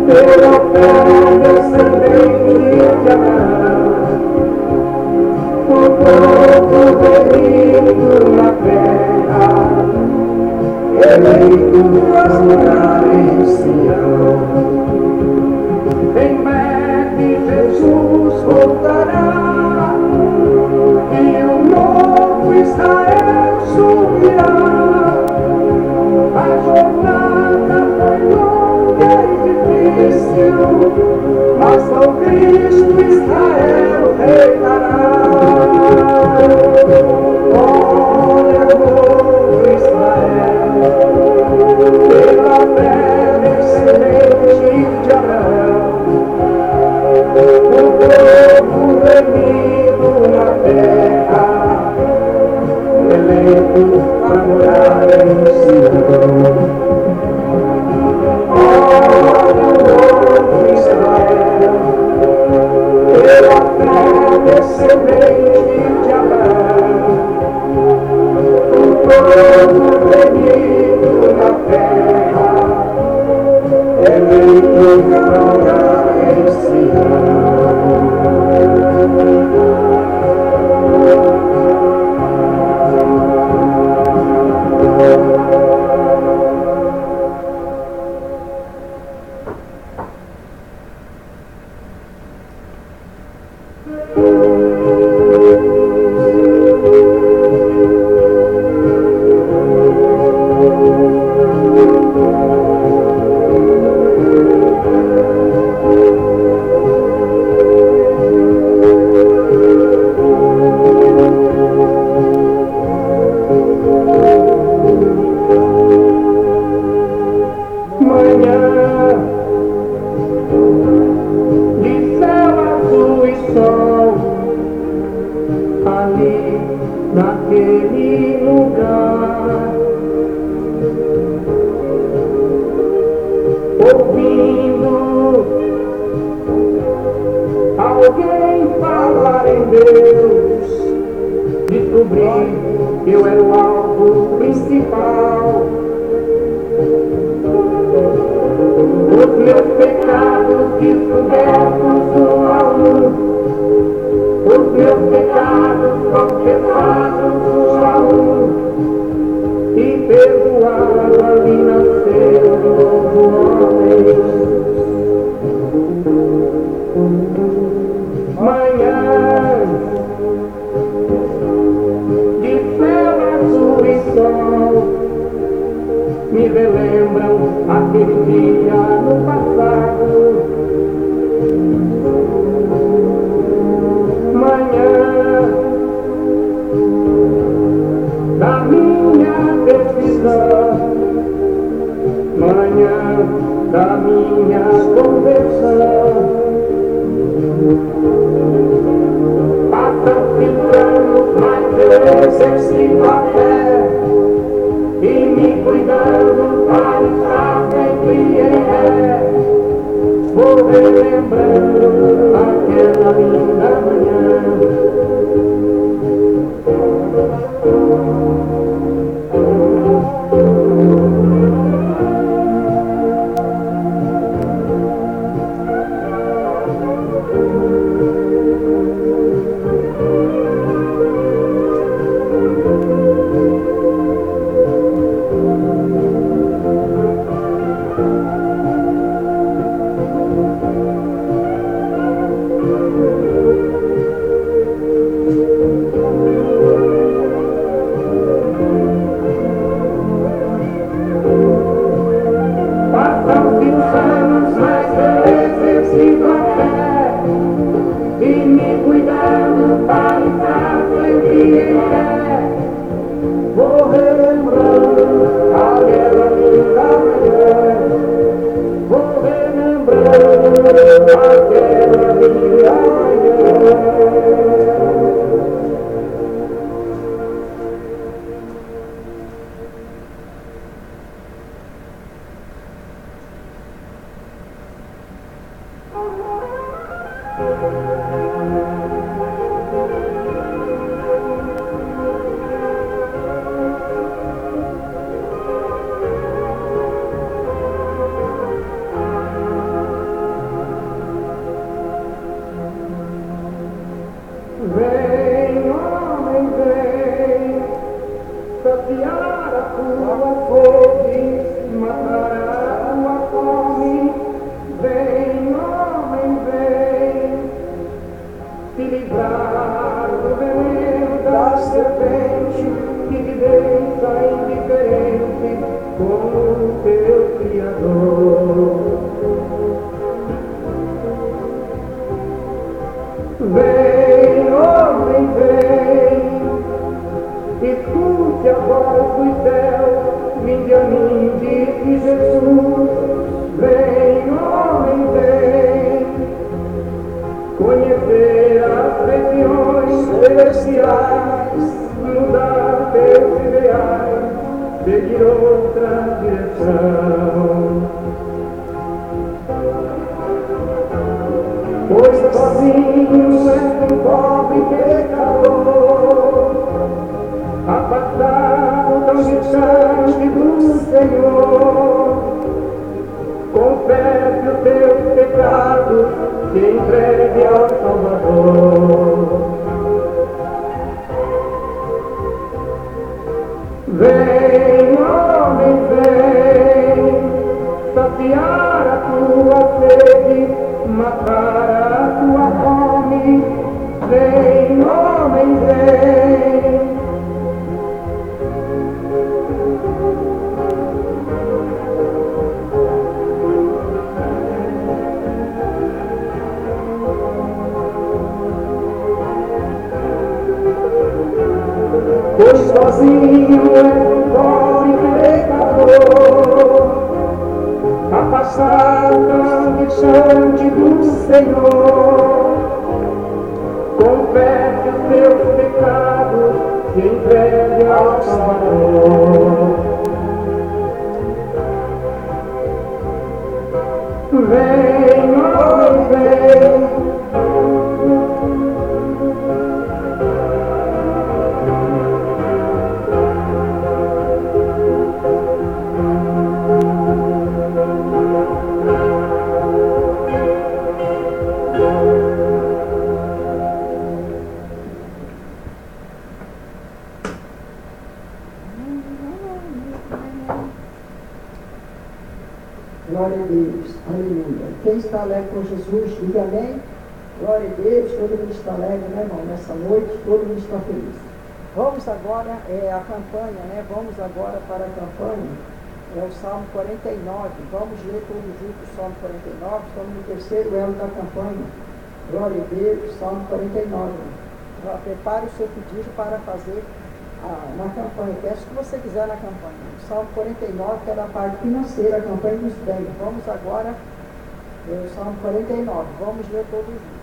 A: pela fé descendente de Abraão, o povo remido na terra, eleito para morar em Sião. Em breve Jesus voltará e um novo Israel subirá. A jornada foi longa e difícil, mas com Cristo Israel reinará. Olha o novo Israel, pela fé descendente de Abraão, o povo remido na terra, eleito para morar em Sião. Olha o novo Israel, pela fé descendente de Abraão, o povo remido na terra, eleito para morar em Sião. saciar a tua sede, matar a tua fome. Vem, homem, vem, te livrar do veneno da serpente que te deixa indiferente como o teu Criador. Vem, homem, vem, escute a voz do céu, vinde a mim, disse Jesus. Vem, homem, vem, conhecer as regiões celestiais, mudar teus ideais, seguir outra direção. Pois sozinho és um pobre pecador, afastado tão distante do Senhor. Confesse os teus pecados, se entregue ao Salvador. Vem, homem, vem, saciar a tua sede, matar a tua fome. Vem, homem, vem. Pois sozinho és um pobre pecador, afastado tão distante do Senhor. Confesse os teus pecados, se entregue ao Salvador. Vem, homem, vem.
B: Glória a Deus, aleluia. Quem está alegre com Jesus, diga amém. Glória a Deus, todo mundo está alegre, né, irmão? Nessa noite, todo mundo está feliz. Vamos agora, a campanha, né? Vamos agora para a campanha, é o Salmo 49. Vamos ler todos juntos o Salmo 49, estamos no terceiro elo da campanha. Glória a Deus, Salmo 49. Prepare o seu pedido para fazer na campanha, peço o que você quiser na campanha. O Salmo 49, que é da parte financeira, a campanha dos bens. Vamos agora, o Salmo 49, vamos ler todos juntos.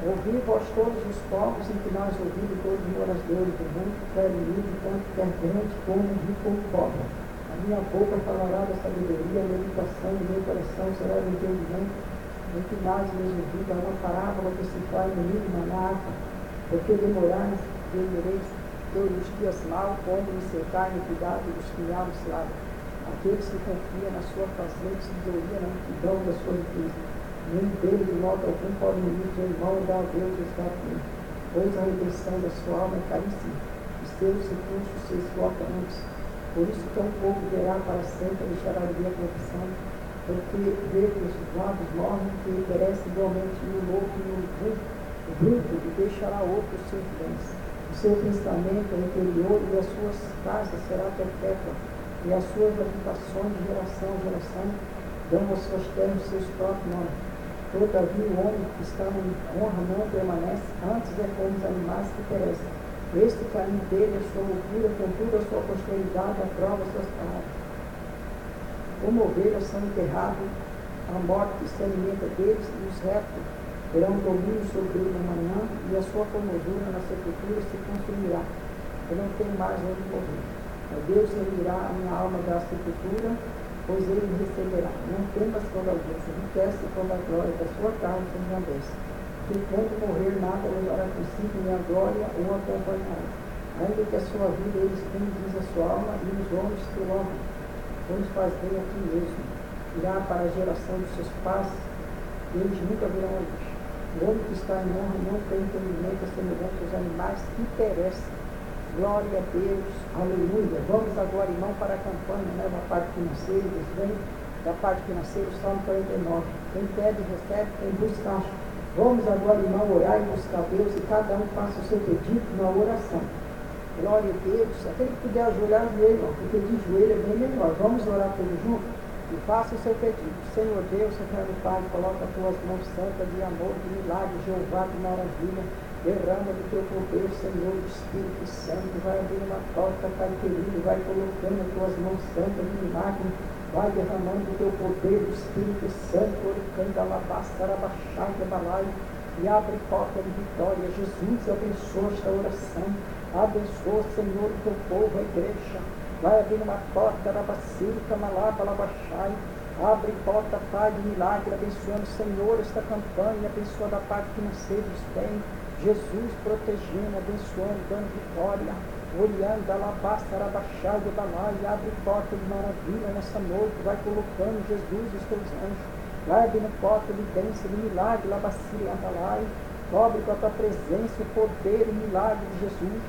B: Ouvi vós todos os povos em que nós ouvimos todos os moradores do mundo, quer livre, tanto quer grande como rico ou pobre. A minha boca falará da sabedoria, a meditação do meu coração será do entendimento, em que mais meus ouvidos há uma parábola que se faz no livro na harpa, porque demoreis todos os dias mal, como me cercar no cuidado dos que me abençoaram. Aqueles que confiam na sua fazenda, sabedoria na multidão da sua riqueza. Nem dele de modo algum pode unir seu irmão e dar a Deus o escapamento. Pois a redenção da sua alma é caríssima, os seus recursos se esgotam antes. Por isso que um povo verá para sempre, deixará de ver a profissão, porque vê que os lábios morrem, que perece igualmente no louco e no bruto, e deixará outro os seus bens. O seu pensamento é interior e as suas casas será perpétua, e as suas habitações de geração em geração dão às suas terras seus próprios nomes. Todavia o homem que está em honra não permanece, antes é como os animais que perecem. Este caminho dele é sua loucura, contudo a sua posteridade aprova suas palavras. Como ovelhas são enterrados, a morte se alimenta deles, e os retos terão domínio sobre ele amanhã, e a sua formosura na sepultura se consumirá. Eu não tenho mais onde morrer. Mas Deus reunirá a minha alma da sepultura, pois ele me receberá. Não temas quando alguém se enriquece, quando a glória da sua carne se engrandece. Que quando morrer nada levará consigo minha glória ou acompanhará. Ainda que a sua vida eles têm, diz a sua alma, e os homens que o honram, pois faz bem aqui mesmo. Irá para a geração dos seus pais, e eles nunca virão a luz. O homem que está em honra não tem entendimento semelhante aos animais que perecem. Glória a Deus, aleluia. Vamos agora, irmão, para a campanha, né, da parte financeira, da parte financeira, o Salmo 49. Quem pede, recebe, quem busca, acha. Vamos agora, irmão, orar e buscar Deus, e cada um faça o seu pedido na oração. Glória a Deus. Aquele que puder ajoelhar, ajoelha, irmão, porque de joelho é bem melhor. Vamos orar todos juntos e faça o seu pedido. Senhor Deus, Eterno Pai, coloca as tuas mãos santas de amor, de milagre, Jeová, de maravilha. Derrama do teu poder, Senhor, do Espírito Santo. Vai abrir uma porta, Pai querido, vai colocando as tuas mãos santas de milagre. Vai derramando o teu poder, do Espírito Santo, oricanda, alabasta, arabaxai, balai, e abre porta de vitória. Jesus, abençoa esta oração. Abençoa, Senhor, o teu povo, a igreja. Vai abrir uma porta, arabaciri, camalaba, alabaxai. Abre porta, Pai, de milagre, abençoando, Senhor, esta campanha, abençoando a parte financeira dos bens. Jesus protegendo, abençoando, dando vitória. Olhando, alabasta, arabaxai, balai, abre porta de maravilha nessa noite. Vai colocando, Jesus, os teus anjos. Vai abrindo porta de bênção, de milagre, alabaciri, balai. Cobre com a tua presença o poder e o milagre de Jesus.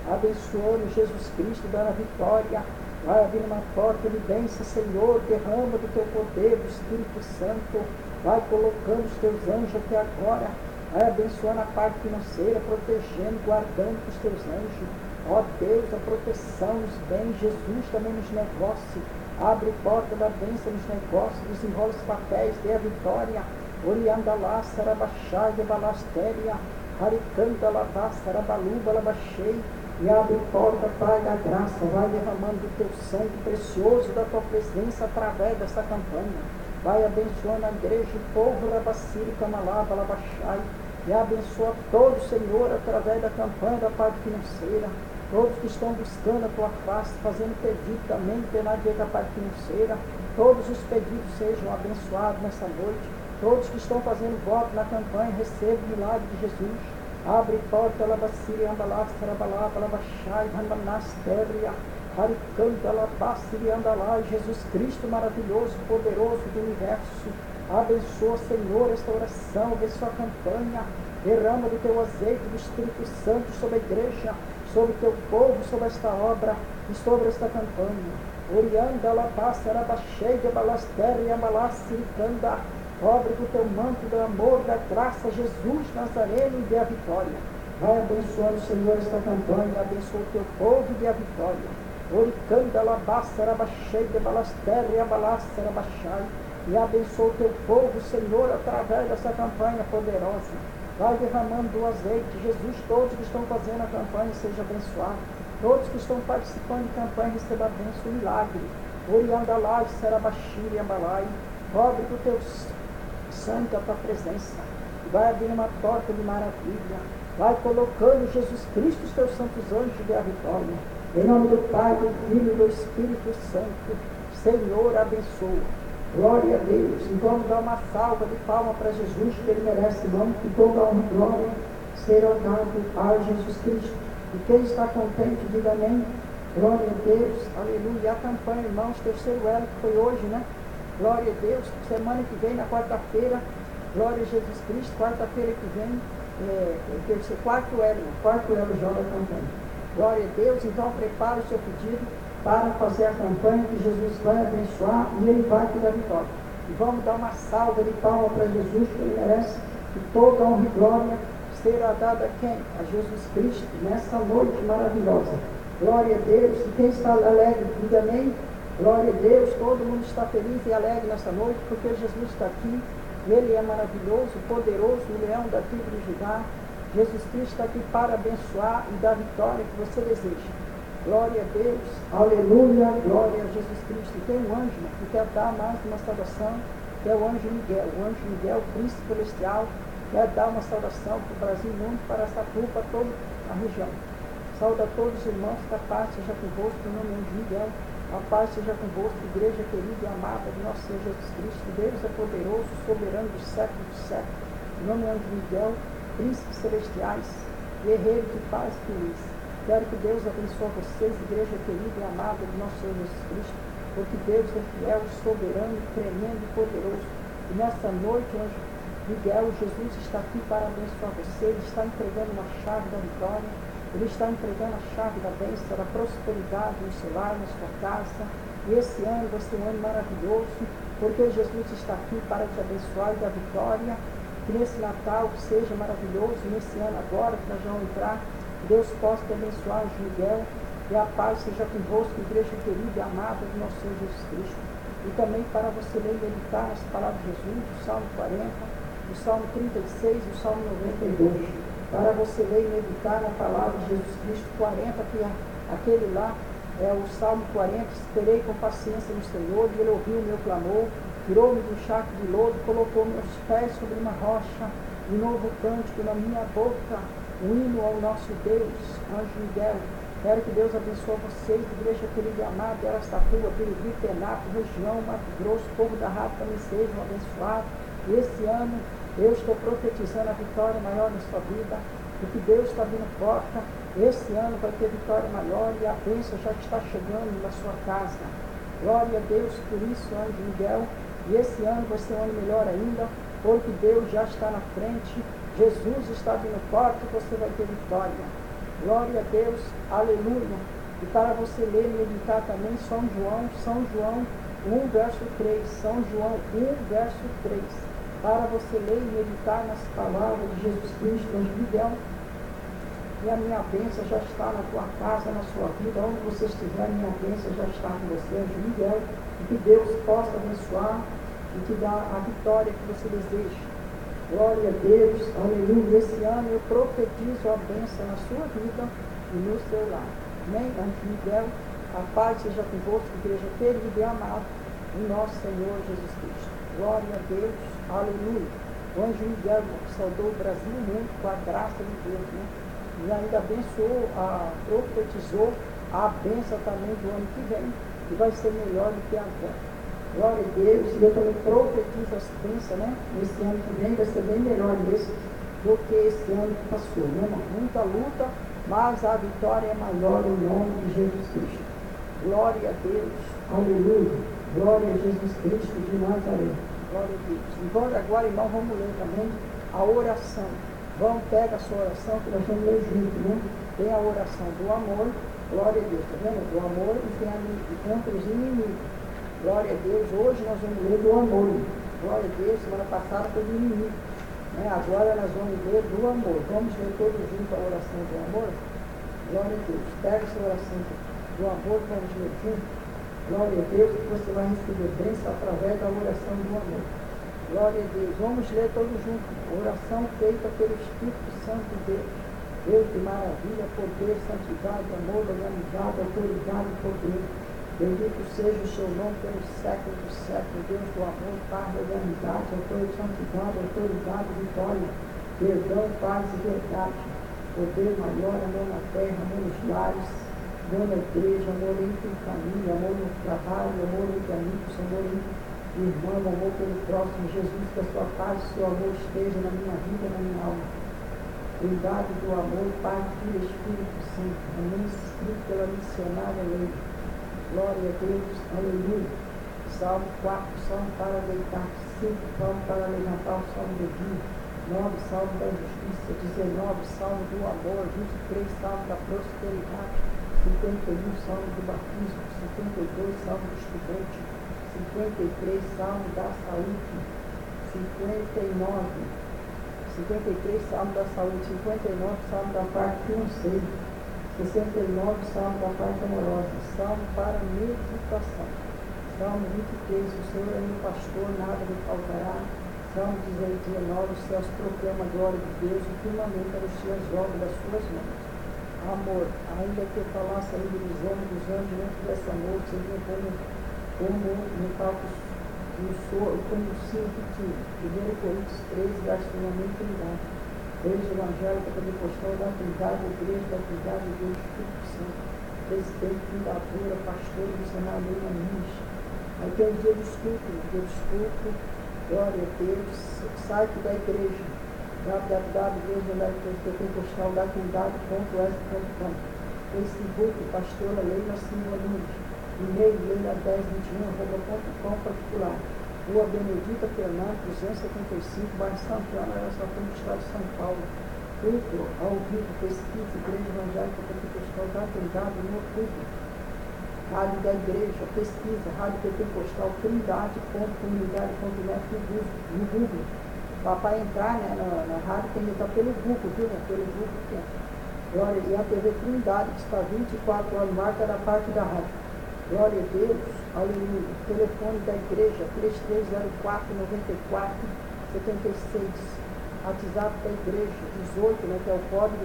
B: Abençoando Jesus Cristo, dando a vitória. Vai abrir uma porta de bênção, Senhor, derrama do teu poder, do Espírito Santo. Vai colocando os teus anjos até agora. Vai abençoando a parte financeira, protegendo, guardando os teus anjos. Ó Deus, a proteção, os bens, Jesus também nos negócios. Abre porta da bênção nos negócios, desenrola os papéis, dê a vitória. Orianda lá, sarabaxai, balastéria, haricanta lá, sarabaluba, labaxei. E abre porta, Pai da graça, vai derramando o teu sangue precioso da tua presença através dessa campanha. Vai abençoando a igreja, o povo, labaciri, camalaba, labaxai. E abençoa todos, Senhor, através da campanha da parte financeira. Todos que estão buscando a tua face, fazendo pedido também pela da parte financeira. Todos os pedidos sejam abençoados nessa noite. Todos que estão fazendo voto na campanha, recebam o milagre de Jesus. Abre porta, alabaciri, ambalastra, abalaba, alabaxai, ramanasteria, haricanta, alabaciri, andalai, Jesus Cristo maravilhoso, poderoso do universo. Abençoa, Senhor, esta oração, abençoa a campanha. Derrama do teu azeite, do Espírito Santo sobre a igreja, sobre o teu povo, sobre esta obra e sobre esta campanha. Orianda, alabasta, arabaxei, de abalasteria, ambalastiricanda. Cobre com o teu manto do amor, da graça, Jesus Nazareno, e dê a vitória. Vai abençoando, Senhor, esta campanha, abençoa o teu povo e dê a vitória. Oricanda, alabasta, arabaxei, de abalasteria, ambalastra, arabaxai. E abençoa o teu povo, Senhor, através dessa campanha poderosa. Vai derramando o azeite, Jesus, todos que estão fazendo a campanha sejam abençoados. Todos que estão participando de campanha recebam a bênção, o milagre. Orianda lá, sarabaxiri, ambalai. Cobre com o teu sangue a tua presença. Vai abrir uma porta de maravilha. Vai colocando, Jesus Cristo, os teus santos anjos de a vitória. Em nome do Pai, do Filho e do Espírito Santo. Senhor, abençoa. Glória a Deus. E vamos dar uma salva de palma para Jesus, que Ele merece, irmão, que toda a honra e glória seja dado a Jesus Cristo. E quem está contente, diga amém. Glória a Deus. Aleluia. E a campanha, irmãos, terceiro elo que foi hoje, né? Glória a Deus. Semana que vem, na quarta-feira, glória a Jesus Cristo. Quarta-feira que vem, quarto elo já da campanha. Glória a Deus. Então, prepare o seu pedido para fazer a campanha, que Jesus vai abençoar e Ele vai te dar vitória. E vamos dar uma salva de palma para Jesus, que Ele merece, que toda honra e glória será dada a quem? A Jesus Cristo, nessa noite maravilhosa. Glória a Deus. E quem está alegre, diga amém. Glória a Deus. Todo mundo está feliz e alegre nessa noite, porque Jesus está aqui. Ele é maravilhoso, poderoso, o leão da tribo de Judá. Jesus Cristo está aqui para abençoar e dar a vitória que você deseja. Glória a Deus, aleluia, glória a Jesus Cristo. E tem um anjo que quer dar mais uma saudação, que é o anjo Miguel. O anjo Miguel, o príncipe celestial, quer dar uma saudação para o Brasil e mundo, para Satu, para toda a região. Sauda a todos os irmãos, que a paz seja convosco, em nome do anjo Miguel. A paz seja convosco, igreja querida e amada de nosso Senhor Jesus Cristo. Deus é poderoso, soberano dos séculos dos séculos. Em nome do anjo Miguel, príncipes celestiais, guerreiro de paz e feliz. Quero que Deus abençoe vocês, igreja querida e amada de nosso Senhor Jesus Cristo, porque Deus é fiel, soberano, tremendo e poderoso. E nessa noite, anjo Miguel, Jesus está aqui para abençoar você. Ele está entregando uma chave da vitória. Ele está entregando a chave da bênção, da prosperidade no seu lar, na sua casa. E esse ano vai ser um ano maravilhoso, porque Jesus está aqui para te abençoar e dar vitória. Que nesse Natal seja maravilhoso, nesse ano agora que nós vamos entrar, Deus possa te abençoar, Miguel, e a paz seja convosco, igreja querida e amada do nosso Senhor Jesus Cristo. E também para você ler e meditar nas palavras de Jesus, o Salmo 40, o Salmo 36 e o Salmo 92. Para você ler e meditar na palavra de Jesus Cristo 40, que aquele lá é o Salmo 40, esperei com paciência no Senhor, e ele ouviu o meu clamor, tirou-me do charco de lodo, colocou meus pés sobre uma rocha, um novo cântico na minha boca, um hino ao nosso Deus. Anjo Miguel, quero que Deus abençoe vocês, igreja querida e amada, Arastatuba, Birigui, Penato, região, Mato Grosso, povo da rádio também sejam abençoados. E esse ano eu estou profetizando a vitória maior na sua vida, porque Deus está vindo porta. Esse ano vai ter vitória maior e a bênção já está chegando na sua casa. Glória a Deus por isso, anjo Miguel. E esse ano vai ser um ano melhor ainda, porque Deus já está na frente, Jesus está vindo forte e você vai ter vitória. Glória a Deus, aleluia. E para você ler e meditar também São João 1, verso 3, São João 1, verso 3. Para você ler e meditar nas palavras de Jesus Cristo, anjo Miguel. E a minha bênção já está na tua casa, na sua vida, onde você estiver, a minha bênção já está com você, anjo Miguel. E que Deus possa abençoar e te dar a vitória que você deseja. Glória a Deus, aleluia. Esse ano eu profetizo a bênção na sua vida e no seu lar. Amém? Anjo Miguel, a paz seja convosco, igreja querida e amada, em nosso Senhor Jesus Cristo. Glória a Deus, aleluia. O anjo Miguel saudou o Brasil e o mundo com a graça de Deus, né? E ainda abençoou, profetizou a bênção também do ano que vem, que vai ser melhor do que agora. Glória a Deus, e eu também profetizo as bênçãos, né? Esse ano que vem vai ser bem melhor mesmo do que esse ano que passou, né, irmão? Muita luta, mas a vitória é maior em nome de Jesus Cristo. Glória a Deus, aleluia. Glória a Jesus Cristo de Nazaré. Glória a Deus. E agora, irmão, vamos ler também a oração. Vamos, pega a sua oração, que nós vamos ler junto, né? Tem a oração do amor, glória a Deus, tá vendo? Do amor e tem a contra os inimigos. Glória a Deus, hoje nós vamos ler do amor. Glória a Deus, semana passada foi do inimigo, né? Agora nós vamos ler do amor. Vamos ler todos juntos a oração do amor? Glória a Deus, pega a sua oração do amor, vamos ler juntos. Glória a Deus, que você vai receber bênção através da oração do amor. Glória a Deus. Vamos ler todos juntos. Oração feita pelo Espírito Santo de Deus. Deus de maravilha, poder, santidade, amor, longanimidade, autoridade e poder. Bendito seja o seu nome pelos séculos dos séculos. Deus do amor, paz, longanimidade, santidade, autoridade, vitória, perdão, paz e verdade. Poder maior, amor na terra, amor nos lares, amor na igreja, amor entre o caminho, amor no trabalho, amor entre amigos, amor entre irmão, amor pelo próximo. Jesus, que a sua paz e o seu amor esteja na minha vida e na minha alma. Trindade do amor, Pai, Filho e Espírito Santo. Amém. Escrito pela missionária lei. Glória a Deus. Aleluia. Salmo 4, Salmo para deitar. 5, Salmo para levantar. Salmo do dia. 9, Salmo da justiça. 19, Salmo do amor. 23, Salmo da prosperidade. 51, Salmo do batismo. 52, Salmo do estudante. 53, Salmo da saúde, 53, Salmo da saúde, 59, Salmo da parte financeira, 69, Salmo da parte amorosa, Salmo para meditação, Salmo 23, o Senhor é meu pastor, nada me faltará, Salmo 19, os céus proclamam a glória de Deus, o firmamento anuncia as obras das suas mãos. Amor, ainda que eu falasse ainda dos anjos, dentro dessa noite, seria como no palco como o sim que tinha. 1 Coríntios 13, verso 1 Trindade. Igreja Evangelica Pentecostal da Trindade, Igreja da Trindade, Deus Espírito Santo, presidente, fundadora, pastor, missionário, Nunes. Aí tem o dia dos cultos, glória a Deus, site da igreja, www.Igreja Evangelica Pentecostal da Trindade.com. Facebook, pastora Leila Silva Nunes. E-mail, leila1021@com particular. Rua Benedita Fernandes, 275, bairro Santana, Araçatuba, estado de São Paulo. outubro, ao vivo, pesquisa, Igreja Evangelica Pentecostal da Trindade, em outubro. Rádio da Igreja, pesquisa, Rádio Pentecostal Trindade.comunidade.net no Google. Para entrar, né, na rádio tem que estar pelo Google, viu? Né? Pelo Google tem. Glória, e a TV Trindade, que está 24 horas, marca da parte da rádio. Glória a Deus, aleluia. Telefone da igreja, 3304-9476. WhatsApp da igreja, 18, né, que é o código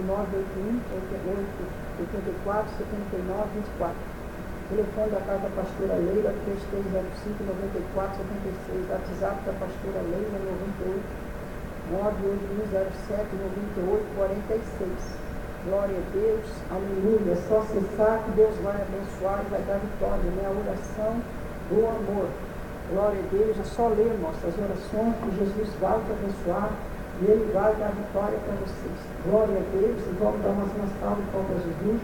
B: 981-88-84-79-24. Telefone da casa da pastora Leila, 3305-9476. WhatsApp da pastora Leila, 98-98107-9846. Glória a Deus, aleluia. É só cessar que Deus vai abençoar e vai dar vitória, né? A oração do amor. Glória a Deus, é só ler nossas orações que Jesus vai te abençoar e Ele vai dar vitória para vocês. Glória a Deus, e vamos dar umas salvas para Jesus,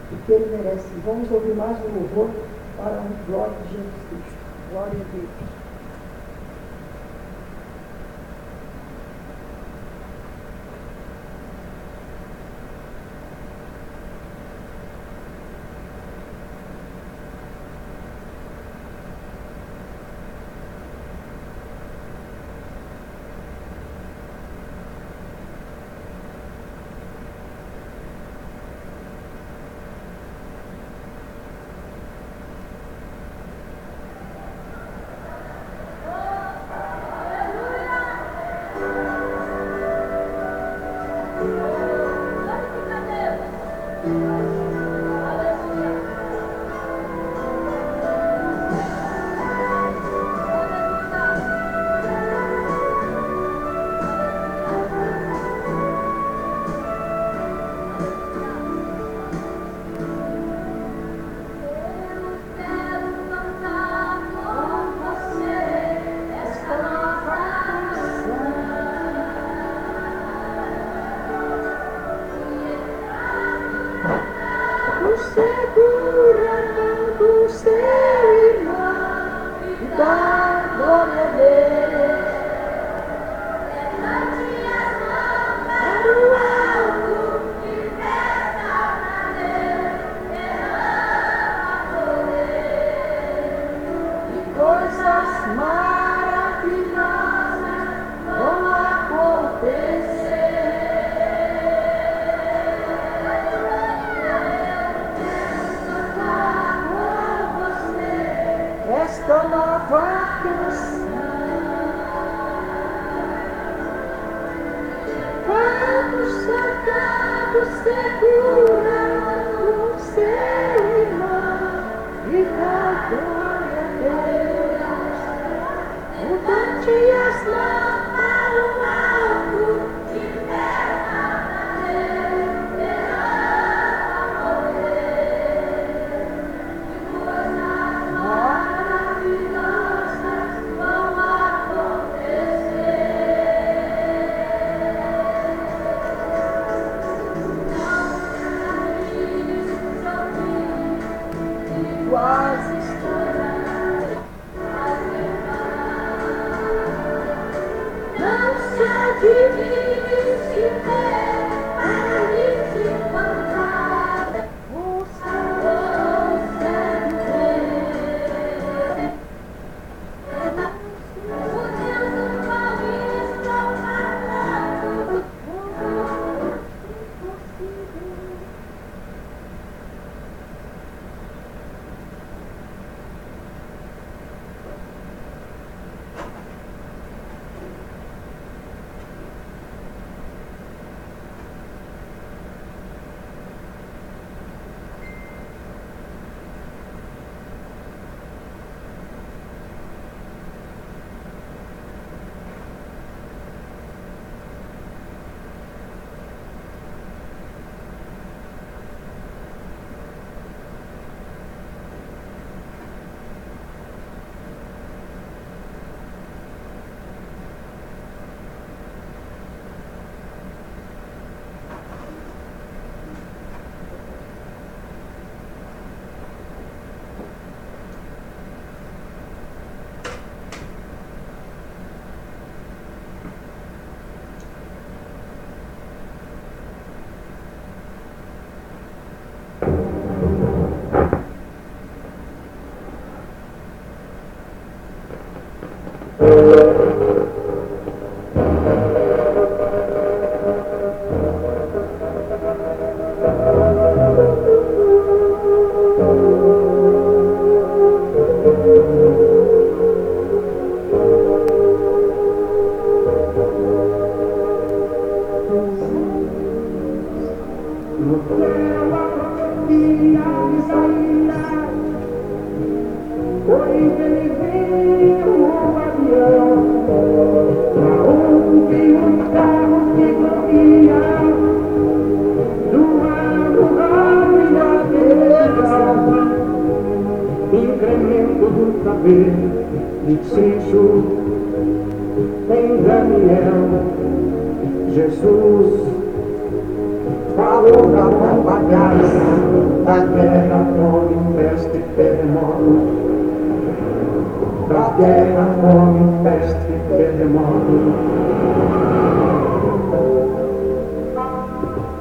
B: porque Ele merece. E vamos ouvir mais um louvor para a glória de Jesus Cristo. Glória a Deus.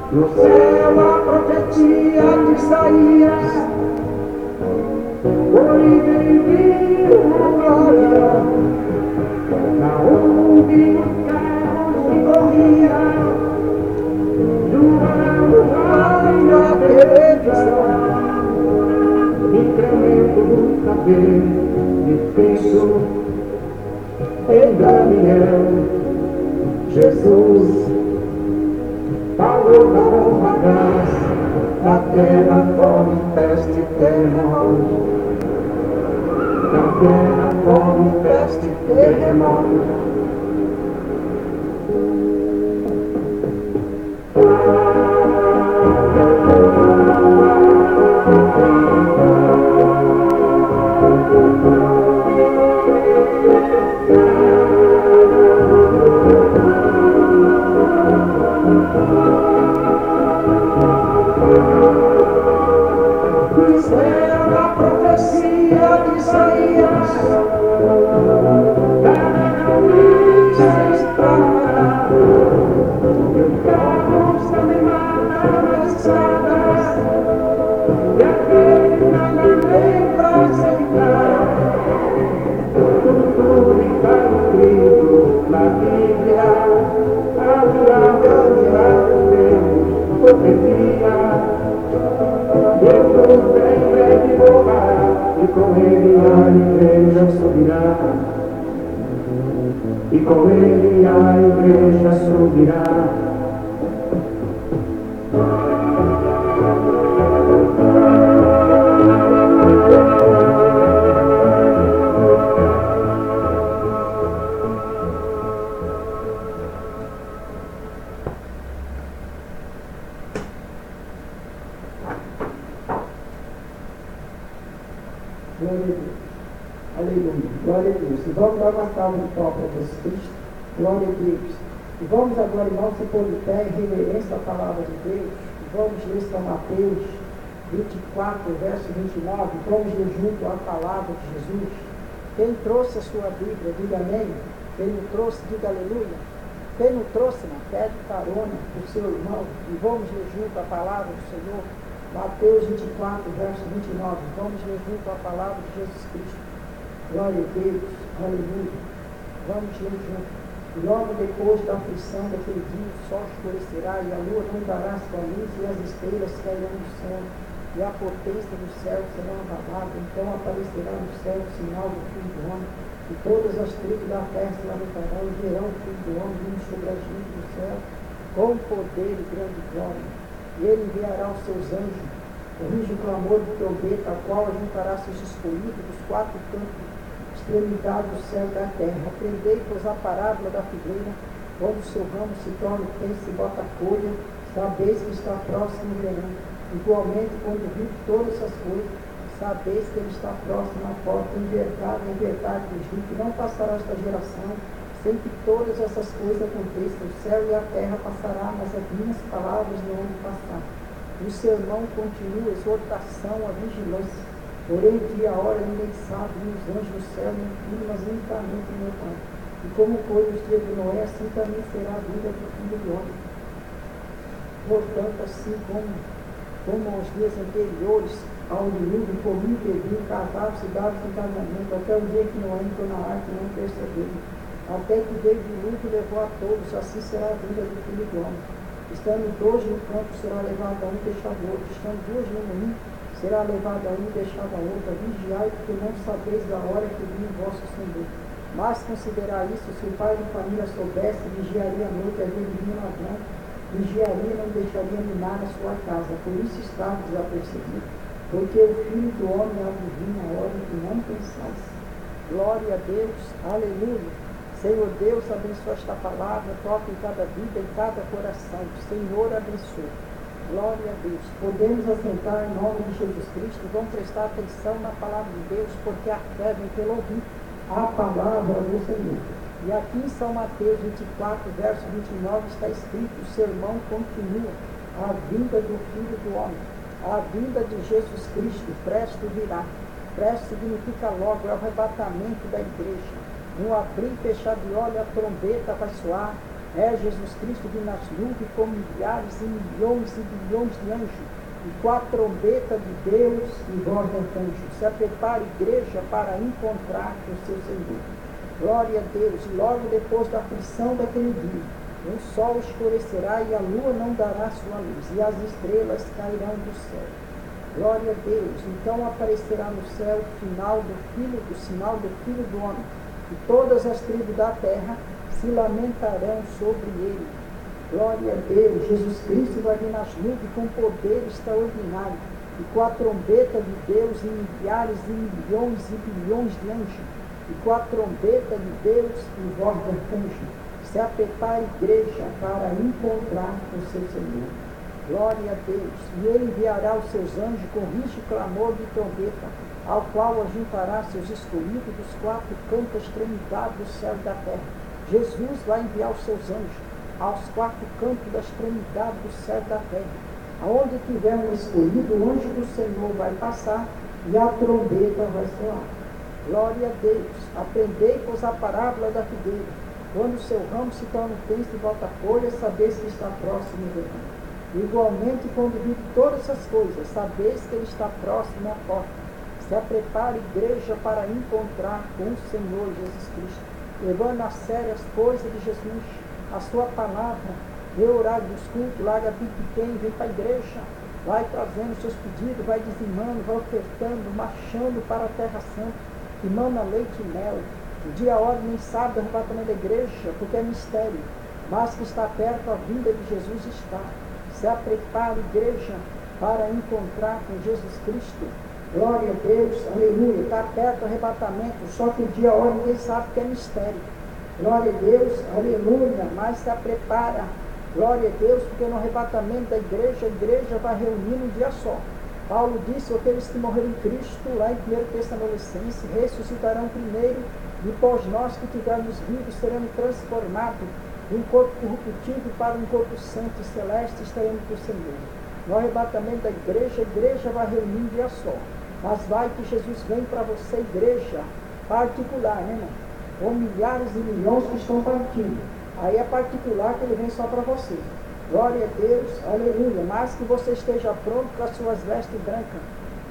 B: No céu a profecia de Isaías, foi bem-vindo glória, na onde os carros se corriam, do vale da perdição, incremento do saber, despejo em Daniel, Jesus falou da bomba gás, da terra fome, peste e terremoto. Da terra fome, peste e terremoto. Isso é a profecia de Isaías, se estragará, e os carros animados nas estradas, e aquele nada vem para aceitar. Tudo está escrito na Bíblia, a verdade Deus profecia. Jesus em breve voltará, e com ele a igreja subirá. E com ele a igreja subirá. Glória a Deus. Aleluia. Glória a Deus. E vamos dar uma salva de palmas para Jesus Cristo. Glória a Deus. E vamos agora, irmãos, se pôr de pé em reverência à palavra de Deus. E vamos ler São Mateus 24, verso 29. Vamos ler junto à palavra de Jesus. Quem trouxe a sua Bíblia, diga amém. Quem não trouxe, diga aleluia. Quem não trouxe, não pede carona para o seu irmão. E vamos ler junto à palavra do Senhor. Mateus 24, verso 29. Vamos ler junto à palavra de Jesus Cristo. Glória a Deus. Aleluia. Vamos ler junto. E logo depois da aflição daquele dia, o sol escurecerá e a lua não dará sua luz e as estrelas cairão do céu e a potência do céu será abalada. Então aparecerá no céu o sinal do Filho do Homem e todas as tribos da terra se lamentarão e verão o Filho do Homem vindo sobre as nuvens do céu com poder e grande glória. E ele enviará os seus anjos, corrige o clamor de trombeta, a qual ajuntará seus escolhidos dos quatro cantos, extremidade do céu e da terra. Aprendei, pois, a parábola da figueira, quando o seu ramo se torna tenso e bota folha, sabeis que está próximo o verão. Igualmente, quando vir todas essas coisas, sabeis que ele está próximo à porta. Em verdade vos digo que não passará esta geração sem que todas essas coisas aconteçam. O céu e a terra passará, mas as minhas palavras não vão passar. O sermão continua, exortação à vigilância. Porém, dia e a hora ninguém sabe, nem os anjos do céu, nem o filho, mas unicamente meu Pai. E como foi nos dias de Noé, assim também será a vida do Filho do Homem. Portanto, assim como aos dias anteriores ao dilúvio, comiam e bebiam, casavam-se, davam-se em casamento, até o dia que Noé entrou na arca e não perceberam. até que veio de luto e levou a todos, assim será a vinda do Filho do Homem. Estando 2 no campo, será levado a um e deixado a outro. Estando 2 no moinho, será levado a um e deixado a outro. Vigiai, porque não sabeis da hora que vem o vosso Senhor. Mas considerar isso, se o pai de família soubesse, vigiaria a noite, a ver vinho ladrão, vigiaria e não deixaria minar a sua casa. Por isso está desapercebido, porque o Filho do Homem há de vir na hora que não pensais. Glória a Deus, aleluia. Senhor Deus, abençoa esta palavra, toca em cada vida, em cada coração. Senhor, abençoa. Glória a Deus. Podemos assentar em nome de Jesus Cristo. Vamos prestar atenção na palavra de Deus, porque a fé vem pelo ouvir a palavra do Senhor. E aqui em São Mateus 24, verso 29, está escrito: o sermão continua, a vinda do Filho do Homem, a vinda de Jesus Cristo, presto virá. Presto significa logo, é o arrebatamento da igreja. No abrir e fechar de olho, a trombeta vai soar. É Jesus Cristo vindo nas nuvens com milhares e milhões e bilhões de anjos. E com a trombeta de Deus e voz do arcanjo. Se prepara a igreja para encontrar o seu Senhor. Glória a Deus. E logo depois da aflição daquele dia, o sol escurecerá e a lua não dará sua luz. E as estrelas cairão do céu. Glória a Deus. Então aparecerá no céu o sinal do Filho do Homem. E todas as tribos da terra se lamentarão sobre ele. Glória a Deus. Jesus Cristo vai vir nas nuvens com poder extraordinário. E com a trombeta de Deus e milhares e milhões e bilhões de anjos. E com a trombeta de Deus e voz do arcanjo. Se prepara a igreja para encontrar o seu Senhor. Glória a Deus. E ele enviará os seus anjos com rijo e clamor de trombeta, ao qual ajuntará seus escolhidos dos 4 cantos da extremidade do céu e da terra. Jesus vai enviar os seus anjos aos 4 cantos da extremidade do céu e da terra. Aonde tiver um escolhido, o anjo do Senhor vai passar e a trombeta vai soar. Glória a Deus. Aprendei-vos a parábola da figueira. Quando o seu ramo se torna tenso e volta a folha, sabeis que está próximo o verão. Igualmente, quando vir todas essas coisas, sabeis que ele está próximo à porta. Se prepara a igreja para encontrar com o Senhor Jesus Cristo, levando a sério as coisas de Jesus, a sua palavra, vê o horário dos cultos, larga tudo que tem, vem para a igreja, vai trazendo seus pedidos, vai dizimando, vai ofertando, marchando para a terra santa, que mana leite e mel. O dia, a hora, nem sabe do arrebatamento da igreja, porque é mistério, mas que está perto, a vinda de Jesus está. Se prepara a igreja para encontrar com Jesus Cristo. Glória a Deus, aleluia. Está perto o arrebatamento, só que o dia, a hora, ninguém sabe que é mistério. Glória a Deus, aleluia. Mas se prepara, glória a Deus, porque no arrebatamento da igreja, a igreja vai reunir num dia só. Paulo disse: aqueles que morreram em Cristo, lá em 1 Tessalonicenses, ressuscitarão primeiro, depois nós que estivermos vivos seremos transformados de um corpo corruptível para um corpo santo e celeste, estaremos com o Senhor. No arrebatamento da igreja, a igreja vai reunir um dia só. Mas vai que Jesus vem para você, igreja particular, né, irmão? Ou milhares e milhões que estão partindo. Aí é particular que ele vem só para você. Glória a Deus, aleluia. Mas que você esteja pronto com as suas vestes brancas.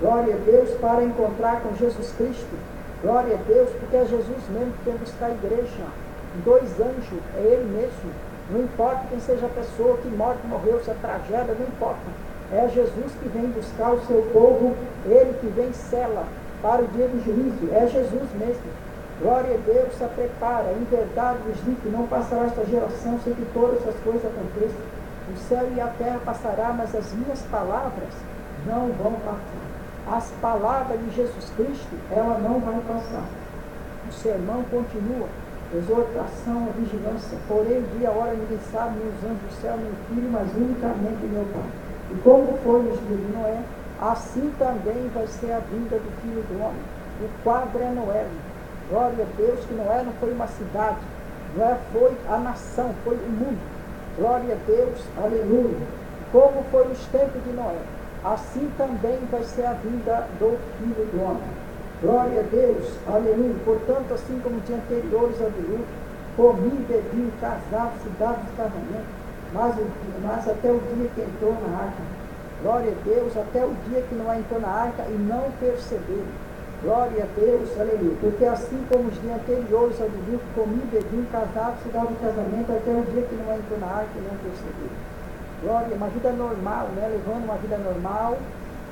B: Glória a Deus, para encontrar com Jesus Cristo. Glória a Deus, porque é Jesus mesmo que vem buscar a igreja. 2 anjos, é ele mesmo. Não importa quem seja a pessoa, que morre, que morreu, se é tragédia, não importa. É Jesus que vem buscar o seu povo, ele que vem sela para o dia do juízo. É Jesus mesmo. Glória a Deus, se prepara. Em verdade vos digo que não passará esta geração sem que todas essas coisas aconteçam. O céu e a terra passará, mas as minhas palavras não vão passar. As palavras de Jesus Cristo, ela não vai passar. O sermão continua. Exortação, a vigilância. Porém, dia, hora, ninguém sabe, nem os anjos do céu, nem o Filho, mas unicamente meu Pai. E como foi nos dias de Noé, assim também vai ser a vinda do Filho do Homem. O quadro é Noé. Glória a Deus, que Noé não foi uma cidade. Noé foi a nação, foi o mundo. Glória a Deus, aleluia. Como foi nos tempos de Noé, assim também vai ser a vinda do Filho do Homem. Glória a Deus, aleluia. Portanto, assim como tinha anteriores a dilúvio, comi, bebi, casava-se, dava-se casamento, mas até o dia que entrou na arca. Glória a Deus, até o dia que Noé entrou na arca e não perceberam. Glória a Deus, aleluia. Porque assim como os dias anteriores ao dia que comi, bebi, casado, se dava o casamento, até o dia que não entrou na arca e não percebeu. Glória, uma vida normal, né? Levando uma vida normal.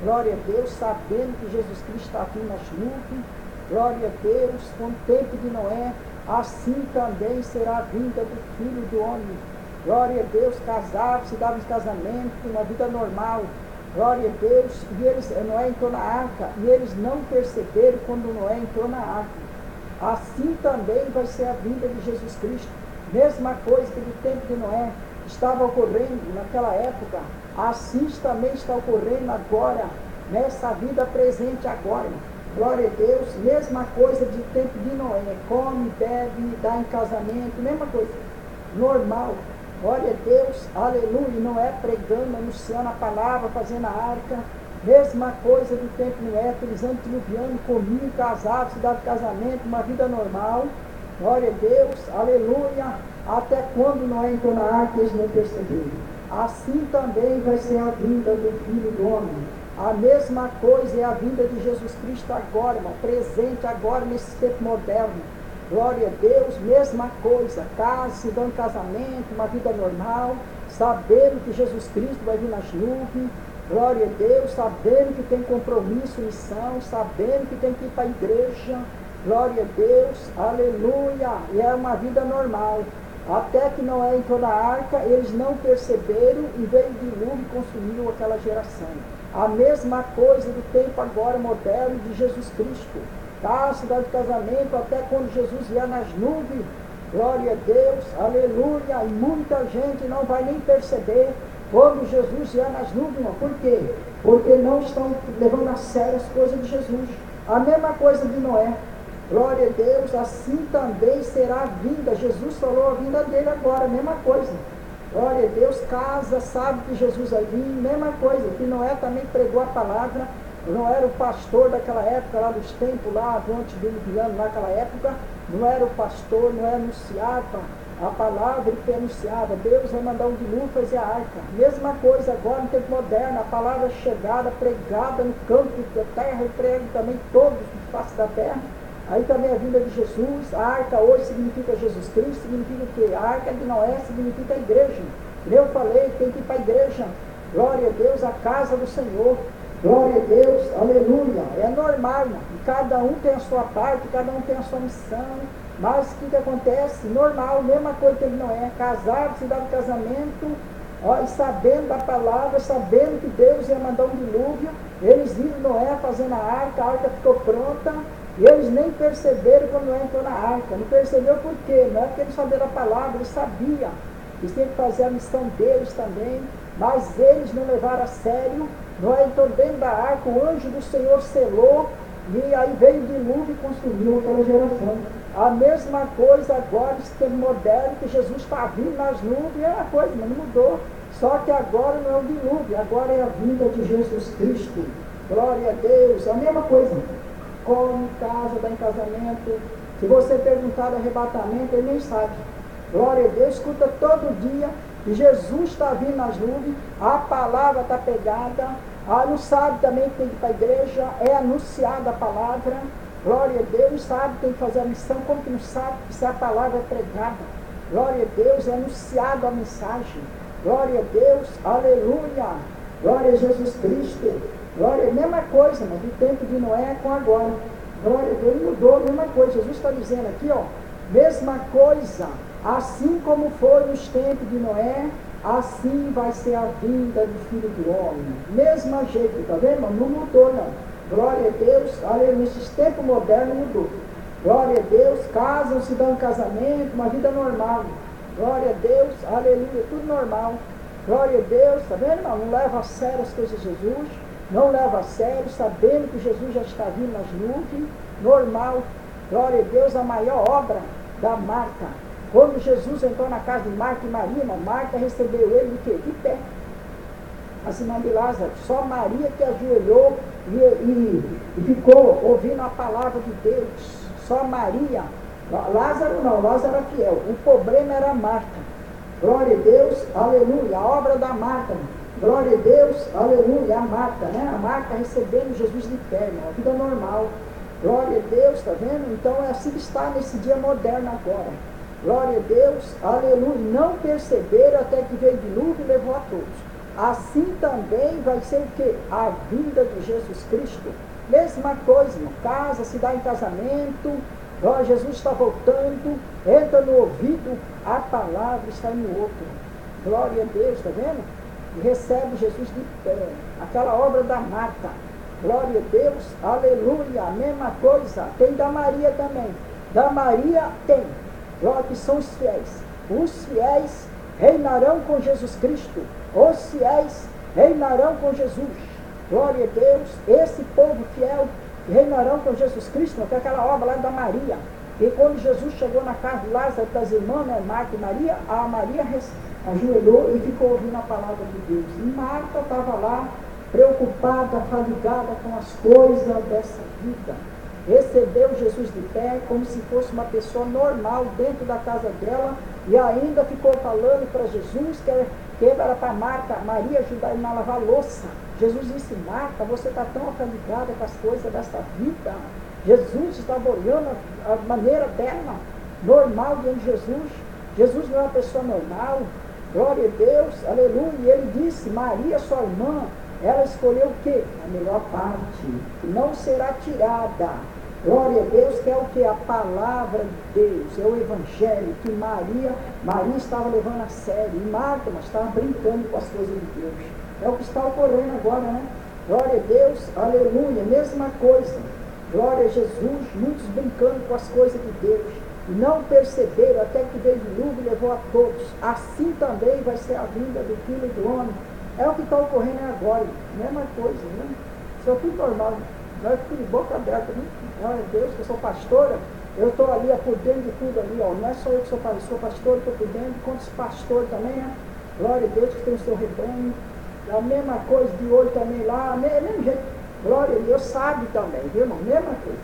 B: Glória a Deus, sabendo que Jesus Cristo está aqui nas nuvens. Glória a Deus, com o tempo de Noé, assim também será a vinda do Filho do Homem. Glória a Deus, casados, se davam casamento, uma vida normal. Glória a Deus, e Noé entrou na arca, e eles não perceberam quando Noé entrou na arca. Assim também vai ser a vinda de Jesus Cristo. Mesma coisa que no tempo de Noé estava ocorrendo naquela época, assim também está ocorrendo agora, nessa vida presente agora. Glória a Deus, mesma coisa de tempo de Noé, come, bebe, dá em casamento, mesma coisa, normal. Glória a Deus, aleluia, não é pregando, anunciando a palavra, fazendo a arca. Mesma coisa do tempo de Noé, aqueles antediluvianos, comiam, casados, se davam casamento, uma vida normal. Glória a Deus, aleluia, até quando Noé entrou na arca, eles não perceberam. Assim também vai ser a vinda do Filho do Homem. A mesma coisa é a vinda de Jesus Cristo agora, irmão, presente agora nesse tempo moderno. Glória a Deus, mesma coisa, se dando casamento, uma vida normal, sabendo que Jesus Cristo vai vir nas nuvens, glória a Deus, sabendo que tem compromisso, missão, sabendo que tem que ir para a igreja, glória a Deus, aleluia, e é uma vida normal. Até que Noé entrou na arca, eles não perceberam e veio o dilúvio e consumiu aquela geração. A mesma coisa do tempo agora moderno de Jesus Cristo. Cidade de casamento, até quando Jesus vier nas nuvens, glória a Deus, aleluia, e muita gente não vai nem perceber quando Jesus vier nas nuvens, irmão. Por quê? Porque não estão levando a sério as coisas de Jesus. A mesma coisa de Noé, glória a Deus, assim também será a vinda. Jesus falou a vinda dele agora, a mesma coisa. Glória a Deus, sabe que Jesus vai vir, mesma coisa, que Noé também pregou a palavra. Não era o pastor daquela época, lá dos tempos, lá do antediluviano, naquela época, não era o pastor, não anunciava a palavra, ele que anunciava, Deus vai mandar um dilúvio fazer a arca. Mesma coisa agora no tempo moderno, a palavra chegada, pregada no campo da terra, e prega também todos os face da terra. Aí também a vinda de Jesus, a arca hoje significa Jesus Cristo, significa o quê? A arca de Noé significa a igreja. Eu falei, tem que ir para a igreja, glória a Deus, a casa do Senhor. Glória a Deus, aleluia, é normal, irmão. Cada um tem a sua parte, cada um tem a sua missão, mas o que acontece? Normal, mesma coisa que ele não é, casado, se dá no casamento, e sabendo da palavra, sabendo que Deus ia mandar um dilúvio, eles viram Noé fazendo a arca ficou pronta, e eles nem perceberam quando Noé entrou na arca. Não percebeu por quê? Não é porque eles sabiam a palavra, eles sabiam que tinham que fazer a missão deles também, mas eles não levaram a sério. Noé entrou dentro da arca, o anjo do Senhor selou, e aí veio o dilúvio e consumiu aquela geração. A mesma coisa agora, esse tempo moderno, que Jesus está vindo nas nuvens, é uma coisa, mas não mudou. Só que agora não é o dilúvio, agora é a vinda de Jesus Cristo. Glória a Deus, a mesma coisa. Come, casa, dá em casamento. Se você perguntar do arrebatamento, ele nem sabe. Glória a Deus, escuta todo dia. E Jesus está vindo nas nuvens, a palavra está pegada, não sabe também que tem que ir para a igreja, é anunciada a palavra, glória a Deus, sabe que tem que fazer a missão, como que não sabe se a palavra é pregada, glória a Deus, é anunciada a mensagem, glória a Deus, aleluia, glória a Jesus Cristo, glória, mesma coisa, mas do tempo de Noé com agora, glória a Deus, mudou, mesma coisa, Jesus está dizendo aqui, mesma coisa. Assim como foi nos tempos de Noé, assim vai ser a vinda do Filho do Homem. Mesmo jeito, está vendo? Não mudou, não. Glória a Deus, aleluia, nesses tempos modernos mudou. Glória a Deus, casam-se, dão casamento, uma vida normal. Glória a Deus, aleluia, tudo normal. Glória a Deus, está vendo, irmão? Não leva a sério as coisas de Jesus, não leva a sério, sabendo que Jesus já está vindo nas nuvens, normal. Glória a Deus, a maior obra da Marta. Quando Jesus entrou na casa de Marta e Maria, Marta recebeu ele de quê? De pé. Assim não de Lázaro. Só Maria que ajoelhou e ficou ouvindo a palavra de Deus. Só Maria. Lázaro não, Lázaro era fiel. O problema era Marta. Glória a Deus, aleluia. A obra da Marta. Glória a Deus, aleluia. A Marta, né? A Marta recebendo Jesus de pé, a vida normal. Glória a Deus, está vendo? Então é assim que está nesse dia moderno agora. Glória a Deus, aleluia. Não perceberam até que veio dilúvio e levou a todos. Assim também vai ser o quê? A vinda de Jesus Cristo. Mesma coisa, irmão. Casa, se dá em casamento. Ó, Jesus está voltando. Entra no ouvido, a palavra está no outro. Glória a Deus, está vendo? E recebe Jesus de pé. Aquela obra da Marta. Glória a Deus, aleluia. A mesma coisa. Tem da Maria também. Da Maria tem. Glória, que são os fiéis. Os fiéis reinarão com Jesus Cristo. Os fiéis reinarão com Jesus. Glória a Deus. Esse povo fiel reinarão com Jesus Cristo, que é aquela obra lá da Maria. E quando Jesus chegou na casa de Lázaro, das irmãs, né, Marta e Maria, a Maria ajoelhou e ficou ouvindo a palavra de Deus. E Marta estava lá, preocupada, fadigada com as coisas dessa vida. Recebeu Jesus de pé como se fosse uma pessoa normal dentro da casa dela e ainda ficou falando para Jesus que era para Marta, Maria ajudar ele a lavar a louça. Jesus disse: Marta, você está tão afadigada com as coisas dessa vida. Jesus estava olhando a maneira dela, normal diante de Jesus. Jesus não é uma pessoa normal. Glória a Deus, aleluia. E ele disse: Maria, sua irmã, ela escolheu o quê? A melhor parte, que não será tirada. Glória a Deus, que é o que? A palavra de Deus, é o Evangelho, que Maria estava levando a sério, e Marta, mas estava brincando com as coisas de Deus. É o que está ocorrendo agora, né? Glória a Deus, aleluia, mesma coisa. Glória a Jesus, muitos brincando com as coisas de Deus. E não perceberam até que veio o dilúvio e levou a todos. Assim também vai ser a vinda do Filho do Homem. É o que está ocorrendo agora, mesma coisa, né? Isso é tudo normal. Nós ficamos de boca aberta, né? Glória a Deus, que eu sou pastora, eu estou ali por dentro de tudo ali, ó. Não é só eu que sou pastor, estou por dentro, quantos pastores também, né? Glória a Deus que tem o seu rebanho. A mesma coisa de olho também lá, mesmo jeito. Glória a Deus, sabe também, viu, irmão? Mesma coisa.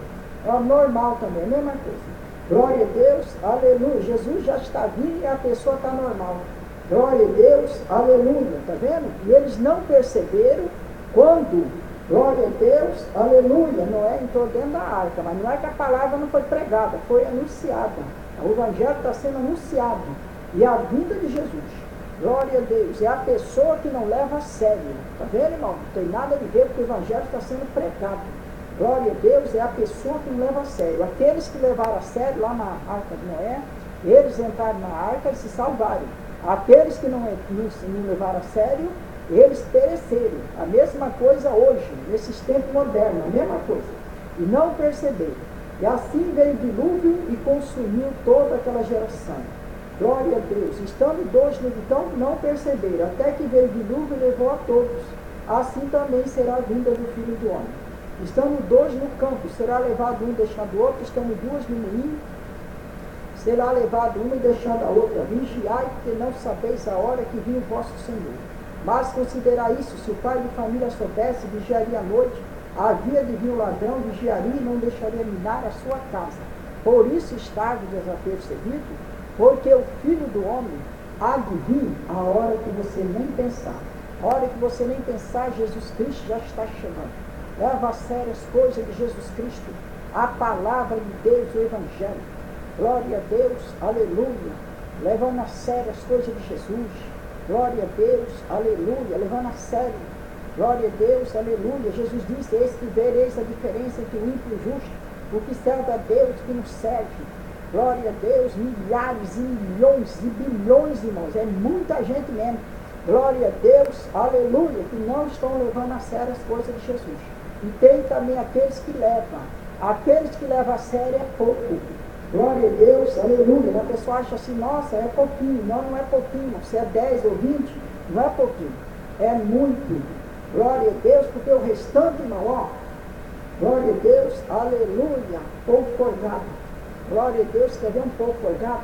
B: É normal também, mesma coisa. Glória a Deus, aleluia. Jesus já está vindo e a pessoa está normal. Glória a Deus, aleluia, está vendo? E eles não perceberam quando, glória a Deus, aleluia, Noé entrou dentro da arca, mas não é que a palavra não foi pregada, foi anunciada. O Evangelho está sendo anunciado. E a vinda de Jesus, glória a Deus, é a pessoa que não leva a sério. Está vendo, irmão? Não tem nada a ver porque o Evangelho está sendo pregado. Glória a Deus, é a pessoa que não leva a sério. Aqueles que levaram a sério lá na arca de Noé, eles entraram na arca e se salvaram. Aqueles que não levaram a sério, eles pereceram. A mesma coisa hoje, nesses tempos modernos, a mesma coisa. E não perceberam. E assim veio o dilúvio e consumiu toda aquela geração. Glória a Deus. Estando dois no então não perceberam, até que veio o dilúvio e levou a todos. Assim também será a vinda do Filho do Homem. Estando dois no campo, será levado um deixando o outro. Estando duas no moinho, será levado uma e deixando a outra. Vigiai, porque não sabeis a hora que vem o vosso Senhor. Mas considerai isso: se o pai de família soubesse, vigiaria à noite, havia de vir o ladrão, vigiaria e não deixaria minar a sua casa. Por isso está desapercebido, porque o Filho do Homem há de vir a hora que você nem pensar. A hora que você nem pensar, Jesus Cristo já está chegando. Leva a sério as coisas de Jesus Cristo, a palavra de Deus, o Evangelho. Glória a Deus, aleluia. Levando a sério as coisas de Jesus. Glória a Deus, aleluia. Levando a sério. Glória a Deus, aleluia. Jesus disse: eis que vereis a diferença entre o ímpio e o justo, o que serve a Deus que nos serve. Glória a Deus, milhares e milhões e bilhões, irmãos. É muita gente mesmo. Glória a Deus, aleluia, que não estão levando a sério as coisas de Jesus. E tem também aqueles que levam. Aqueles que levam a sério é pouco. Glória a Deus, aleluia. A pessoa acha assim: nossa, é pouquinho. Não, não é pouquinho. Se é 10 ou 20, não é pouquinho. É muito. Glória a Deus, porque o restante, irmão, ó. Glória a Deus, aleluia. Povo forgado. Glória a Deus, quer ver um povo forgado?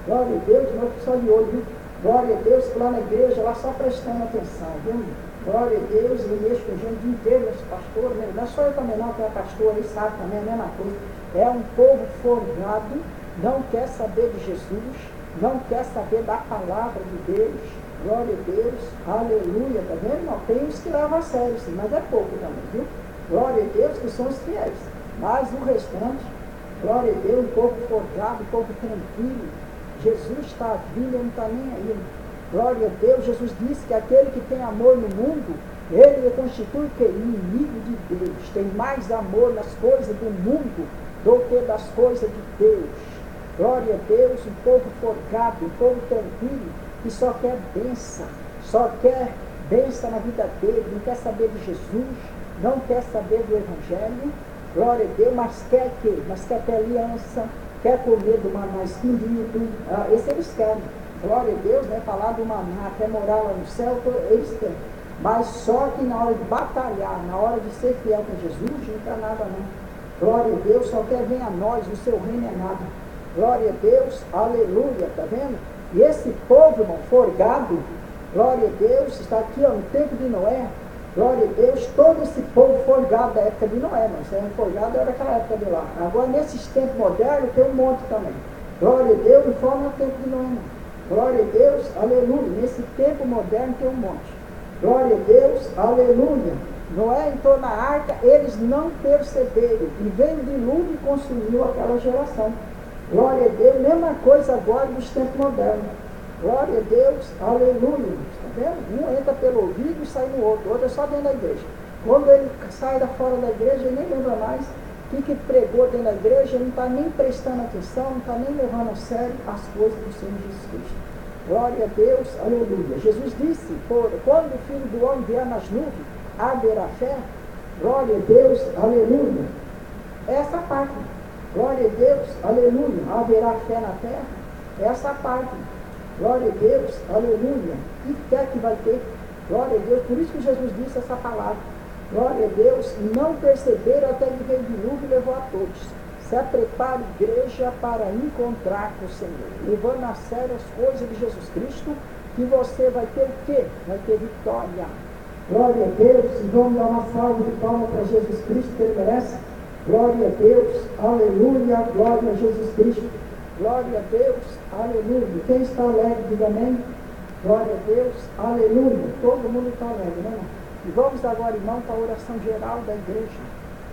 B: Glória a Deus, não é só de olho, viu? Glória a Deus, que lá na igreja, lá só prestando atenção, viu? Glória a Deus, eu mexo com gente de inteiro, esse pastor, né? Não é só eu também não, que é pastor, ele sabe também a mesma coisa. É um povo forgado, não quer saber de Jesus, não quer saber da palavra de Deus. Glória a Deus, aleluia, tá vendo? Não, tem os que levam a sério, sim, mas é pouco também, viu? Glória a Deus, que são os fiéis. Mas o restante, glória a Deus, um povo forjado, um povo tranquilo. Jesus está vindo, ele não está nem aí. Glória a Deus, Jesus disse que aquele que tem amor no mundo, ele constitui que inimigo de Deus. Tem mais amor nas coisas do mundo do que das coisas de Deus. Glória a Deus, um povo forjado, um povo tranquilo, que só quer bênção, só quer bênção na vida dele, não quer saber de Jesus, não quer saber do Evangelho. Glória a Deus, mas quer que? Mas quer ter aliança, quer comer do maná escondido, esse eles querem. Glória a Deus, né? Falar do maná, quer morar lá no céu, eles querem. Mas só que na hora de batalhar, na hora de ser fiel com Jesus, não quer nada não. Glória a Deus, só quer vir a nós, o seu reino é nada. Glória a Deus, aleluia, tá vendo? E esse povo, irmão, forgado, glória a Deus, está aqui ó, no tempo de Noé. Glória a Deus, todo esse povo forgado da época de Noé, mas forgado era aquela época de lá. Agora, nesses tempos modernos, tem um monte também. Glória a Deus, não foi no tempo de Noé, não. Glória a Deus, aleluia. Nesse tempo moderno tem um monte. Glória a Deus, aleluia. Noé entrou na arca, eles não perceberam. E veio o dilúvio e consumiu aquela geração. Glória a Deus, mesma coisa agora dos tempos modernos. Glória a Deus, aleluia. Está vendo? Um entra pelo ouvido e sai no outro. O outro é só dentro da igreja. Quando ele sai da fora da igreja, ele nem lembra mais o que pregou dentro da igreja, ele não está nem prestando atenção, não está nem levando a sério as coisas do Senhor Jesus Cristo. Glória a Deus, aleluia. Jesus disse, quando o Filho do Homem vier nas nuvens, haverá fé. Glória a Deus, aleluia. Essa parte. Glória a Deus, aleluia. Haverá fé na terra. Essa parte. Glória a Deus, aleluia. Que fé que vai ter? Glória a Deus. Por isso que Jesus disse essa palavra. Glória a Deus. Não perceberam até que veio o dilúvio e levou a todos. Se prepare, igreja, para encontrar com o Senhor. Levando a sério as coisas de Jesus Cristo, que você vai ter o quê? Vai ter vitória. Glória a Deus. E vamos dar uma salva de palmas para Jesus Cristo, que ele merece. Glória a Deus. Aleluia. Glória a Jesus Cristo. Glória a Deus, aleluia. Quem está alegre, diga amém. Glória a Deus, aleluia. Todo mundo está alegre, né, irmão? E vamos agora, irmão, para a oração geral da igreja.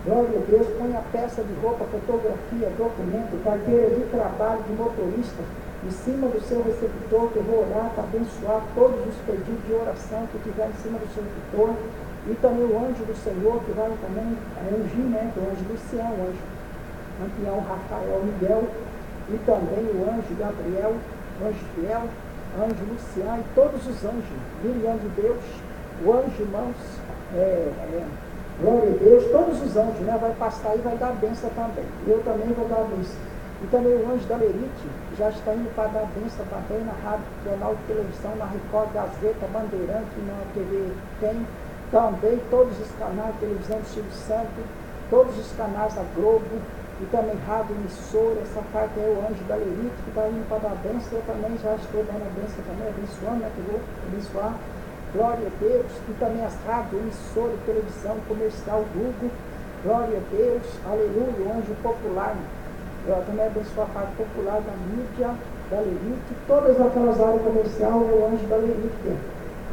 B: Glória a Deus, põe a peça de roupa, fotografia, documento, carteira de trabalho, de motorista, em cima do seu receptor, que eu vou orar para abençoar todos os pedidos de oração que tiver em cima do seu receptor. E também o anjo do Senhor, que vai também ungir, né? O anjo Luciano, o anjo Lampião, Rafael, Miguel. E também o anjo Gabriel, o anjo Fiel, o anjo Luciano e todos os anjos, milhão de Deus, o anjo, irmãos, glória a Deus, todos os anjos, né, vai passar e vai dar a bênção também. Eu também vou dar a bênção. E também o anjo da Lerite, já está indo para dar a bênção também na rádio, jornal de televisão, na Record, Gazeta, Bandeirante, na TV Tem, também todos os canais de televisão do Silvio Santo, todos os canais da Globo, e também rádio, emissora, essa parte é o anjo da Lerite, que está indo para dar a bênção. Eu também já estou dando a bênção também, abençoando, né, que eu vou abençoar. Glória a Deus. E também as rádios, emissora, televisão, comercial, Google. Glória a Deus, aleluia, o anjo popular. Eu também abençoo a parte popular da mídia, da Lerite, todas aquelas áreas comerciais, é o anjo da Lerite.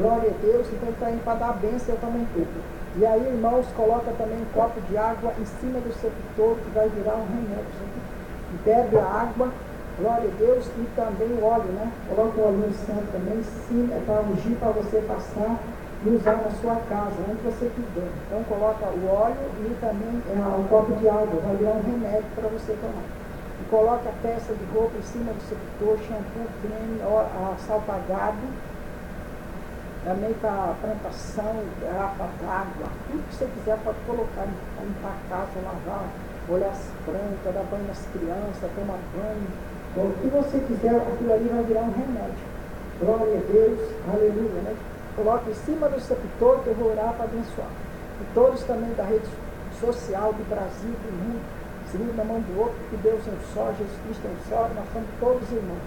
B: Glória a Deus, então ele está indo para dar a bênção, eu também estou. E aí, irmãos, coloca também um copo de água em cima do sepulcro, que vai virar um remédio. E bebe a água, glória a Deus, e também o óleo, né? Coloca o óleo santo também em cima, para ungir, para você passar e usar na sua casa, onde você quiser. Então, coloca o óleo e também um copo de água, vai virar um remédio para você tomar. E coloca a peça de roupa em cima do sepulcro, shampoo, creme, salpagado. Também para plantação, garrafa d'água, tudo que você quiser pode colocar, limpar a casa, lavar, olhar as plantas, dar banho nas crianças, tomar banho, o que você quiser, aquilo ali vai virar um remédio. Glória a Deus, aleluia, né? Coloca em cima do sepulcro que eu vou orar para abençoar. E todos também da rede social do Brasil, do mundo, seguro na mão do outro, que Deus é um só, Jesus Cristo é um só, nós somos todos irmãos.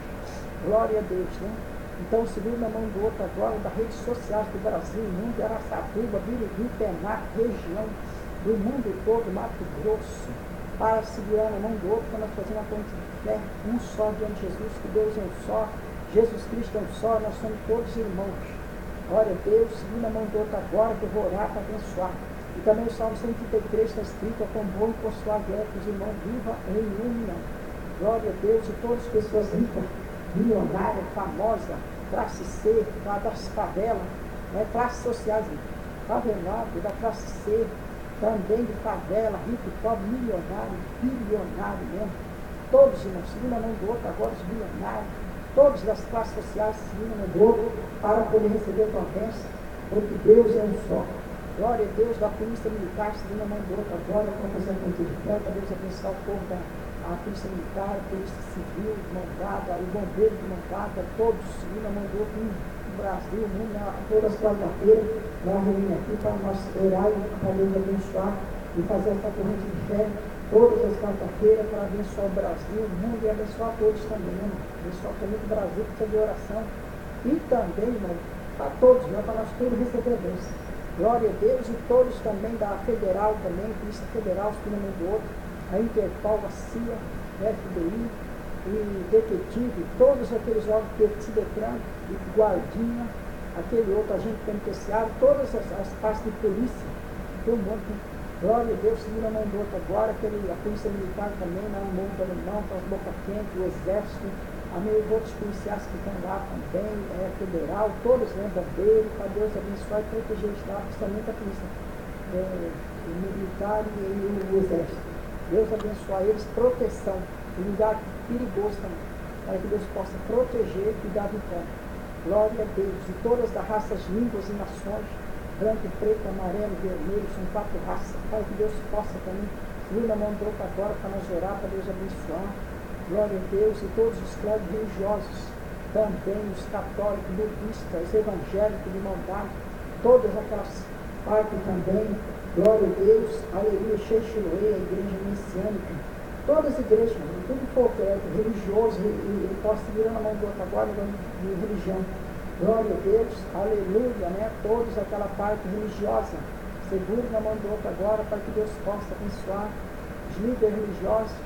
B: Glória a Deus, né? Então, seguro na mão do outro agora, das redes sociais do Brasil, mundo, Araçatuba, Birigui, Penac, região, do mundo todo, Mato Grosso, para segurar na mão do outro, para nós fazermos uma ponte de fé, um só diante de Jesus, que Deus é um só, Jesus Cristo é um só, nós somos todos irmãos. Glória a Deus, segura na mão do outro agora, que eu vou orar para abençoar. E também o Salmo 133 está escrito: é com bom e consolável que os irmãos vivam em união. Glória a Deus. E todas as pessoas ricas, milionárias, famosas, classe C, lá das favelas, né, classes sociais, favelado, da classe C, também de favela, rico, pobre, milionário, bilionário mesmo. Todos, irmãos, segunda mão do outro, agora os bilionários, todos das classes sociais, segunda mão do outro, para poder receber tua bênção, porque Deus é um só. Glória a Deus, da polícia militar, segunda mão do outro, agora, para fazer contigo de fé, para Deus abençoar o povo da polícia militar, a polícia civil, de mão dada, o bombeiro de mão dada, todos, segunda mão do outro, no Brasil, no mundo, todas as quarta-feiras, nós reunimos aqui para nós orar e para Deus abençoar e fazer essa corrente de fé, todas as quarta-feiras, para abençoar o Brasil, o mundo e abençoar todos também, né? Abençoar também o Brasil, precisa de oração, e também, irmão, para todos, né? Para nós todos receber a bênção. Glória a Deus. E todos também da Federal também, Polícia Federal, segunda mão do outro, a Interpol, a CIA, a FBI, e detetive, todos aqueles órgãos que se declaram, e guardinha, aquele outro agente penitenciário, todas as partes de polícia, tem um monte. Glória a Deus, segunda mão do outro agora, a polícia militar também, na mão do alemão, para as boca quente, o exército, amém, os outros policiais que estão lá também, federal, todos, né, bombeiro, para Deus abençoar e proteger eles lá, principalmente a polícia militar e o exército. Deus abençoar eles, proteção, em lugar perigoso também, para que Deus possa proteger e dar vitória. Glória a Deus. E todas as raças, línguas e nações, branco, preto, amarelo, vermelho, são 4 raças, para que Deus possa também, subir na mão do outro agora, para nós orar, para Deus abençoar. Glória a Deus. E todos os clérigos religiosos, também os católicos, budistas, os evangélicos de maldade, todas aquelas partes também, glória a Deus, aleluia, Xexiloé, a igreja messiânica, todas as igrejas, tudo que for religioso, e posso seguir na mão do outro agora, de religião, glória a Deus, aleluia, né? Todos aquela parte religiosa, segure na mão do outro agora, para que Deus possa abençoar os líderes religiosos,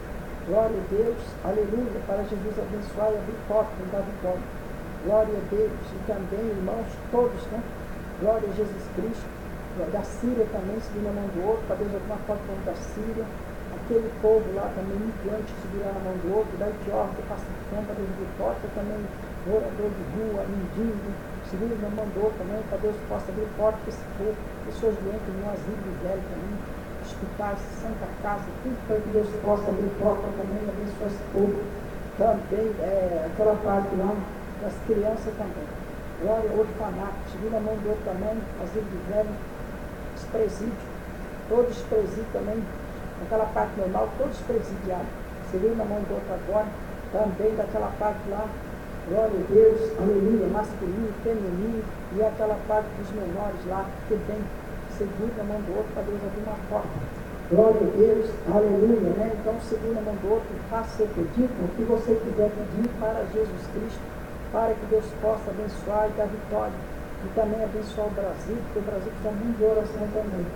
B: glória a Deus, aleluia, para Jesus abençoar e abrir portas da vitória, glória a Deus. E também, irmãos, todos, né? Glória a Jesus Cristo, da Síria também, seguindo a mão do outro, para Deus alguma porta da Síria, aquele povo lá também, imigrante, segurar na mão do outro, da Etiópia, Paquistão, para Deus abrir porta, também, morador de rua, mendigo, seguindo na mão do outro também, para Deus possa abrir porta para esse povo, pessoas doentes, no asilo de velho também, hospitais, Santa Casa, tudo para que Deus possa abrir porta também, abençoar esse povo. Também, aquela parte lá, das crianças também. Glória, orfanato, seguindo a mão do outro também, asilo de velho, os presídios, todos os presídios também, naquela parte normal, todos os presidiários, seguindo a mão do outro agora, também daquela parte lá, glória a Deus, aleluia, masculino, feminino, e aquela parte dos menores lá, que bem, segura a mão do outro para Deus abrir uma porta. Glória a Deus, aleluia, né? Então, segura a mão do outro, faça seu pedido, o que você quiser pedir para Jesus Cristo, para que Deus possa abençoar e dar vitória. E também abençoar o Brasil, porque o Brasil precisa muito de oração também.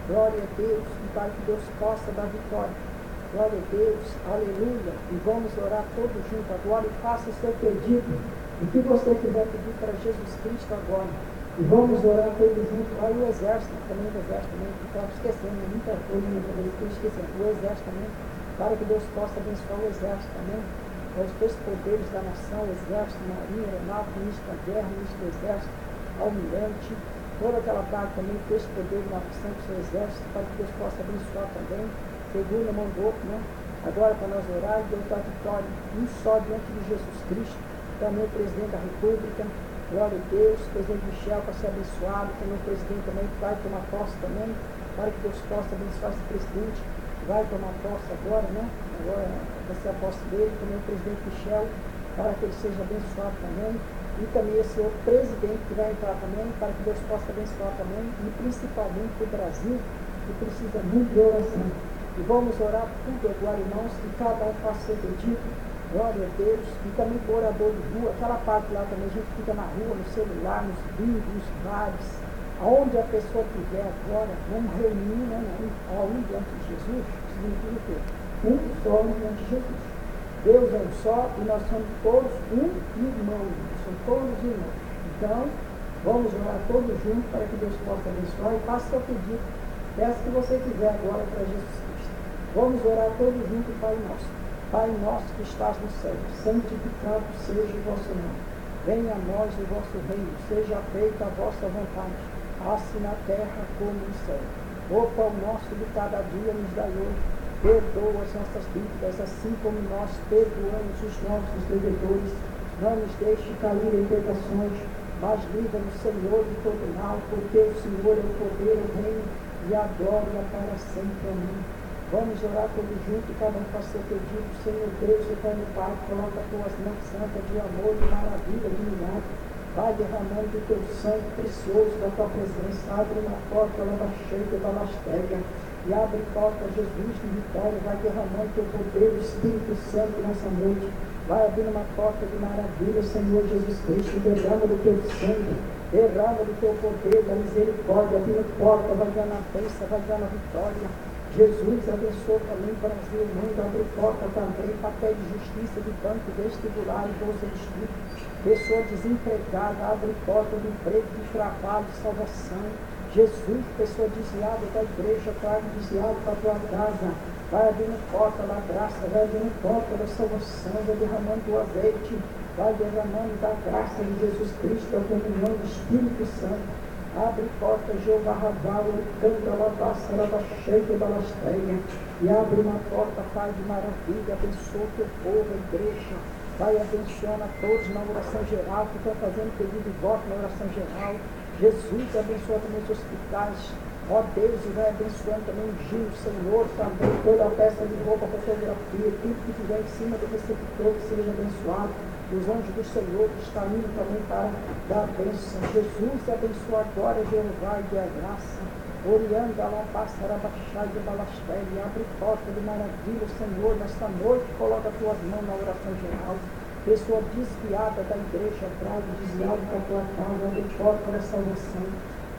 B: Glória a Deus, e para que Deus possa dar vitória. Glória a Deus, aleluia. E vamos orar todos juntos agora e faça o seu pedido, o que você quiser pedir para Jesus Cristo agora. E vamos orar todos juntos. Aí o exército também, estava esquecendo, muita coisa, estou esquecendo. O exército também, para que Deus possa abençoar o exército também. Os 3 poderes da nação, o exército, marinha, aeronáutica, ministro da guerra, ministro do exército, almirante, toda aquela parte também, 3 poderes da nação, do seu exército, para que Deus possa abençoar também. Segura na mão do outro, né? Agora para nós orar e Deus dá vitória, um só diante de Jesus Cristo, também o presidente da República, glória a Deus, o presidente Michel para ser abençoado, também o presidente também que vai tomar posse também, para que Deus possa abençoar esse presidente, vai tomar posse agora, né? Agora vai ser a posse dele, também o presidente Michel, para que ele seja abençoado também, e também esse outro presidente que vai entrar também, para que Deus possa abençoar também, e principalmente o Brasil, que precisa muito de oração. E vamos orar tudo agora, irmãos, que cada um faça seu pedido, glória a Deus, e também o orador de rua, aquela parte lá também, a gente fica na rua, no celular, nos bingos, nos bares, aonde a pessoa estiver agora, vamos reunir, né, diante de Jesus, significa o quê? Um só diante de Jesus. Deus é um só e nós somos todos um irmão, somos todos irmãos. Então, vamos orar todos juntos para que Deus possa abençoar e faça seu pedido. Peço que você fizer agora para Jesus Cristo. Vamos orar todos juntos, Pai nosso. Pai nosso que estás no céu, santificado seja o vosso nome. Venha a nós o vosso reino, seja feita a vossa vontade, assim na terra como no céu. O pão nosso de cada dia nos dai hoje. Perdoa as nossas dívidas, assim como nós perdoamos os nossos devedores. Não nos deixe cair em tentações, mas livra-nos, Senhor, de todo mal, porque o Senhor é o poder, o reino e a glória para sempre. Amém. Vamos orar todos juntos, cada um faz seu pedido. Senhor Deus, eterno Pai, coloca as tuas mãos santas de amor, de maravilha, de milagre. Vai derramando o teu sangue precioso da tua presença. Abre uma porta, lava cheia da lastega. E abre porta, Jesus, de vitória. Vai derramando o teu poder, o Espírito Santo nessa noite. Vai abrir uma porta de maravilha, Senhor Jesus Cristo. Derrama do teu sangue, derrama do teu poder, da misericórdia. Abrindo porta, vai dando a bênção, vai dando a vitória. Jesus abençoa também o Brasil, o mundo, abre porta também, papel de justiça, de banco, vestibular, bolsa de estudo, pessoa desempregada, abre porta de emprego, de trabalho, de salvação. Jesus, pessoa desviada da igreja, traga desviado para a tua casa, vai abrindo porta da graça, vai abrindo porta da salvação, vai derramando o azeite, vai derramando da graça de Jesus Cristo, a comunhão do Espírito Santo. Abre porta, Jeová Raval, canta, lavaça, lava cheia, balasteia. E abre uma porta, Pai de maravilha, abençoa o teu povo, a igreja. Vai abençoando a todos na oração geral, que estão fazendo pedido de voto na oração geral. Jesus abençoa também os hospitais. Ó Deus, e vai abençoando também o Gil, o Senhor, também toda a peça de roupa, fotografia, tudo que tiver em cima do receptor, que seja abençoado. Os anjos do Senhor que está indo também para dar a bênção. Jesus abençoa agora, Jeová, e dê a graça. Orianda lá, passará, baixar de balastéria, abre porta de maravilha, Senhor, nesta noite, coloca as tuas mãos na oração geral. Pessoa desviada da igreja, traga desviado para a tua casa, abre porta da salvação.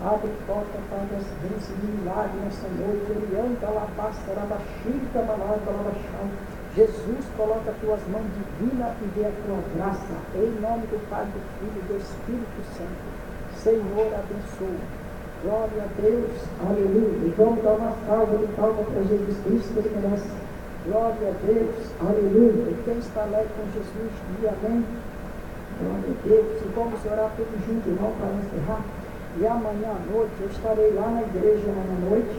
B: Abre porta para as bênçãos de milagre nessa noite. Orianda lá, passará, baixar de balastéria. Jesus, coloca as tuas mãos divinas e dê a tua graça, em nome do Pai, do Filho e do Espírito Santo. Senhor, abençoa. Glória a Deus, aleluia. E vamos dar uma salva de palmas para Jesus Cristo, que ele merece. Glória a Deus, aleluia. E quem está alegre com Jesus, diga amém. Glória a Deus. E vamos orar todos juntos, irmão, para encerrar. E amanhã à noite, eu estarei lá na igreja, amanhã à noite.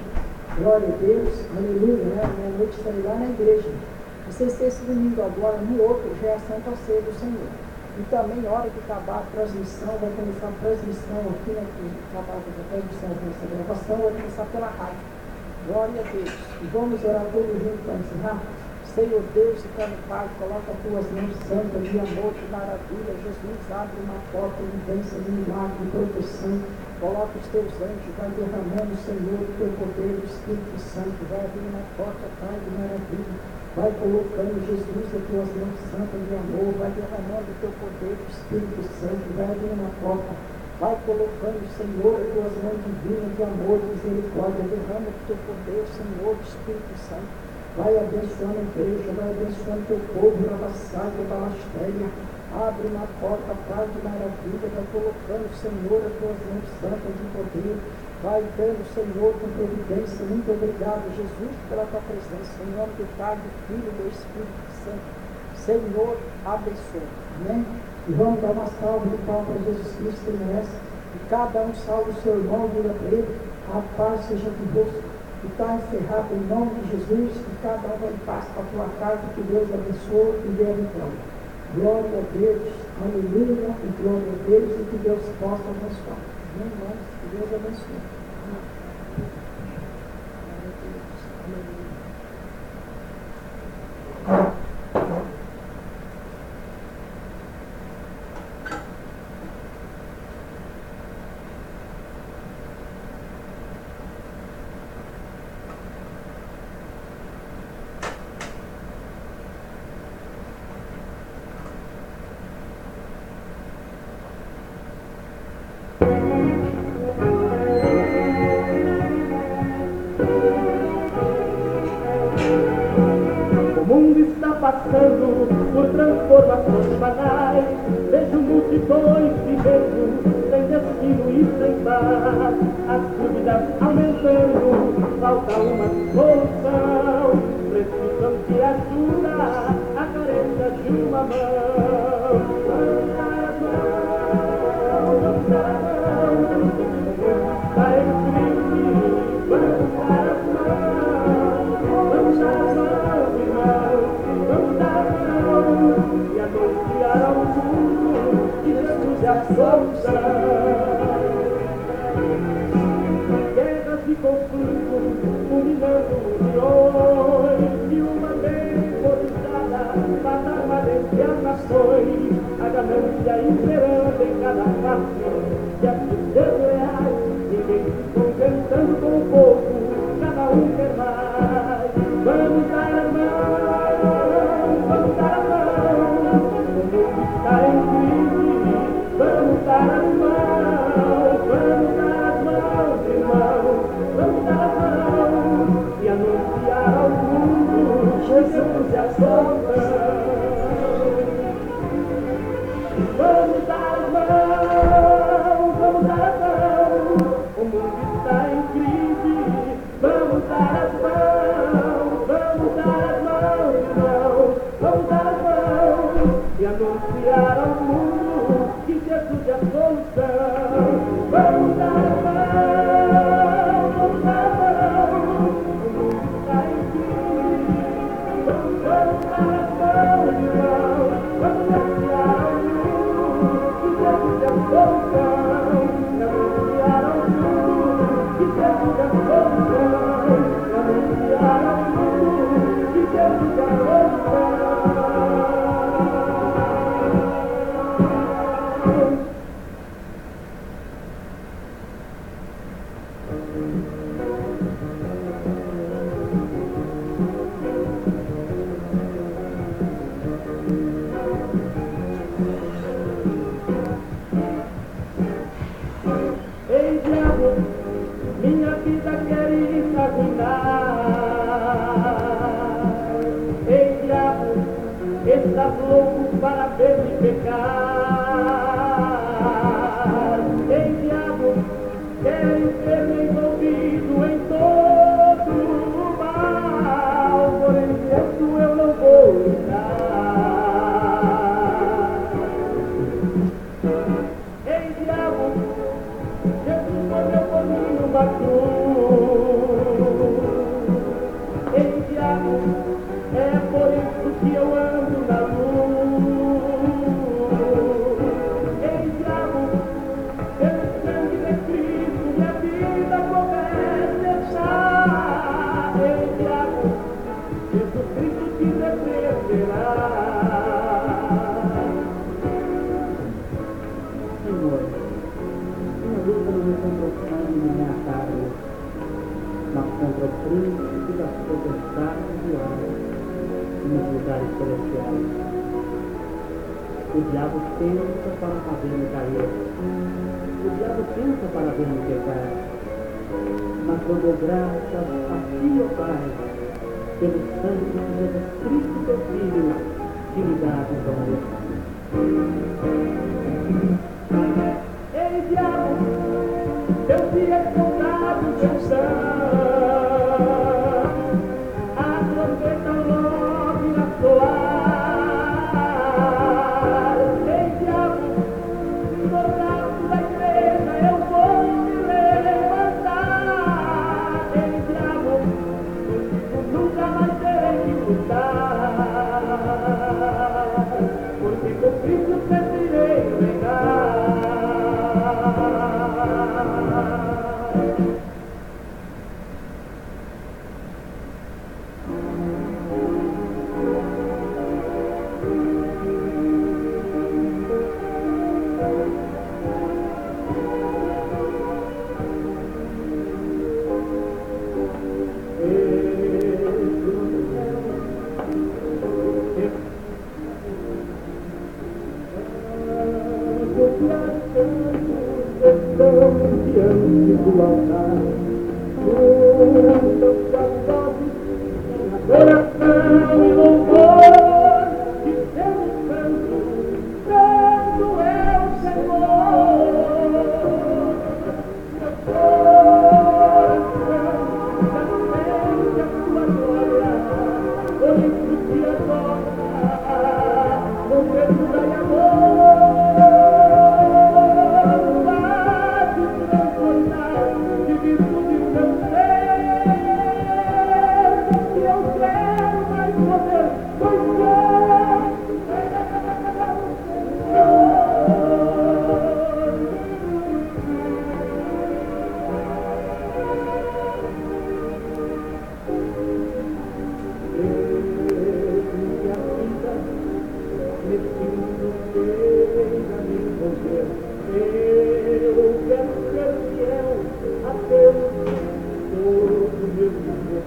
B: Glória a Deus, aleluia, né? Amanhã à noite estarei lá na igreja. Vocês têm esse domingo agora, no outro já é a Santa Ceia do Senhor. E também, na hora que acabar a transmissão, vai começar a transmissão aqui, né? Que acabar a transmissão, essa gravação, vai começar pela rádio. Glória a Deus. E vamos orar todos juntos para encerrar. Senhor Deus, e Pai, coloca as tuas mãos santas de amor, de maravilha. Jesus, abre uma porta de bênção, de milagre, de proteção. Coloca os teus anjos, vai derramando, Senhor, o teu poder, o Espírito Santo. Vai abrir uma porta, Pai, de maravilha. Vai colocando, Jesus, as tuas mãos santas de amor, vai derramando o teu poder, o Espírito Santo, vai abrindo uma porta, vai colocando, Senhor, as tuas mãos divinas de amor, de misericórdia, derrama o teu poder, Senhor, o Espírito Santo, vai abençoando a igreja, vai abençoando o teu povo, lavaçado, balastéria, abre uma porta, Pai de maravilha, vai colocando, Senhor, as tuas mãos santas de poder. Vai dando, Senhor, com providência. Muito obrigado, Jesus, pela tua presença. Em nome do Pai, do Filho e do Espírito Santo. Senhor, abençoe. Amém? E vamos dar uma salva de palmas para Jesus Cristo, que merece. E cada um salve o seu irmão, diga para ele, a paz seja convosco. E está encerrado em nome de Jesus. E cada um vai em paz para a tua casa. Que Deus abençoe e dê a vitória. Glória a Deus. Aleluia. E glória a Deus. E que Deus possa abençoar. Amém, irmãos? Que Deus abençoe.
A: Passando por transformações banais, vejo multidões vivendo sem destino e sem paz, as dúvidas aumentando, Guerras e conflitos, fulminando uniões, e uma temporizada mata a arma entre as nações, a ganância imperando em cada face, e as desleais, ninguém se contentando com o pouco, cada um quer mais. Vamos dar a mão, vamos dar a mão, o mundo está em crise, vamos dar as mãos, vamos dar as mãos, irmãos, vamos dar as mãos e anunciar ao mundo Jesus e a salvação. Vamos dar as mãos, vamos dar as mãos, o mundo está em crise, vamos dar as mãos, vamos dar as mãos, irmãos, vamos dar as mãos e anunciar ao mundo que Jesus é a solução. Vamos dar a mão, vamos dar a mão, o mundo está em crise. Vamos dar a mão, irmão, vamos anunciar ao mundo que Jesus é a solução. Anunciar ao mundo que Jesus é a solução. Anunciar ao mundo que Jesus é a solução. Ei, diabo, minha vida queres arruinar. Ei, diabo, estás louco para ver-me pecar. Ei, diabo, queres ver-me envolvido em todo o mal. Porém, isso eu não vou ligar. Ei, diabo, Jesus morreu por mim numa cruz. Ei, diabo, é por isso que eu ando na luz. Ei, diabo, pelo sangue de Cristo minha vida começa deixar. Ei, diabo, Jesus Cristo te defenderá.
B: Senhor, minha luta não é contra o sangue nem a carne, mas contra o príncipe das potestades e homens nos lugares celestiais. O diabo pensa para fazer-me cair. O diabo pensa para ver-me pecar. Mas eu dou graças a ti, ó Pai, pelo sangue de Jesus Cristo, teu Filho, que me dá a vitória.
A: Ei, diabo, eu te exaltado teu sangue. A trombeta logo irá soar. Ei, diabo, no braço da igreja eu vou me levantar. Ei, diabo, nunca mais terei que lutar, porque com Cristo sempre irei reinar. Diante do altar, oração e louvor, que temos santo, santo é o Senhor. Meu coração já sente a sua glória, por isso te adora, com Espírito seja me envolver. Eu quero ser fiel a Deus todo o meu viver.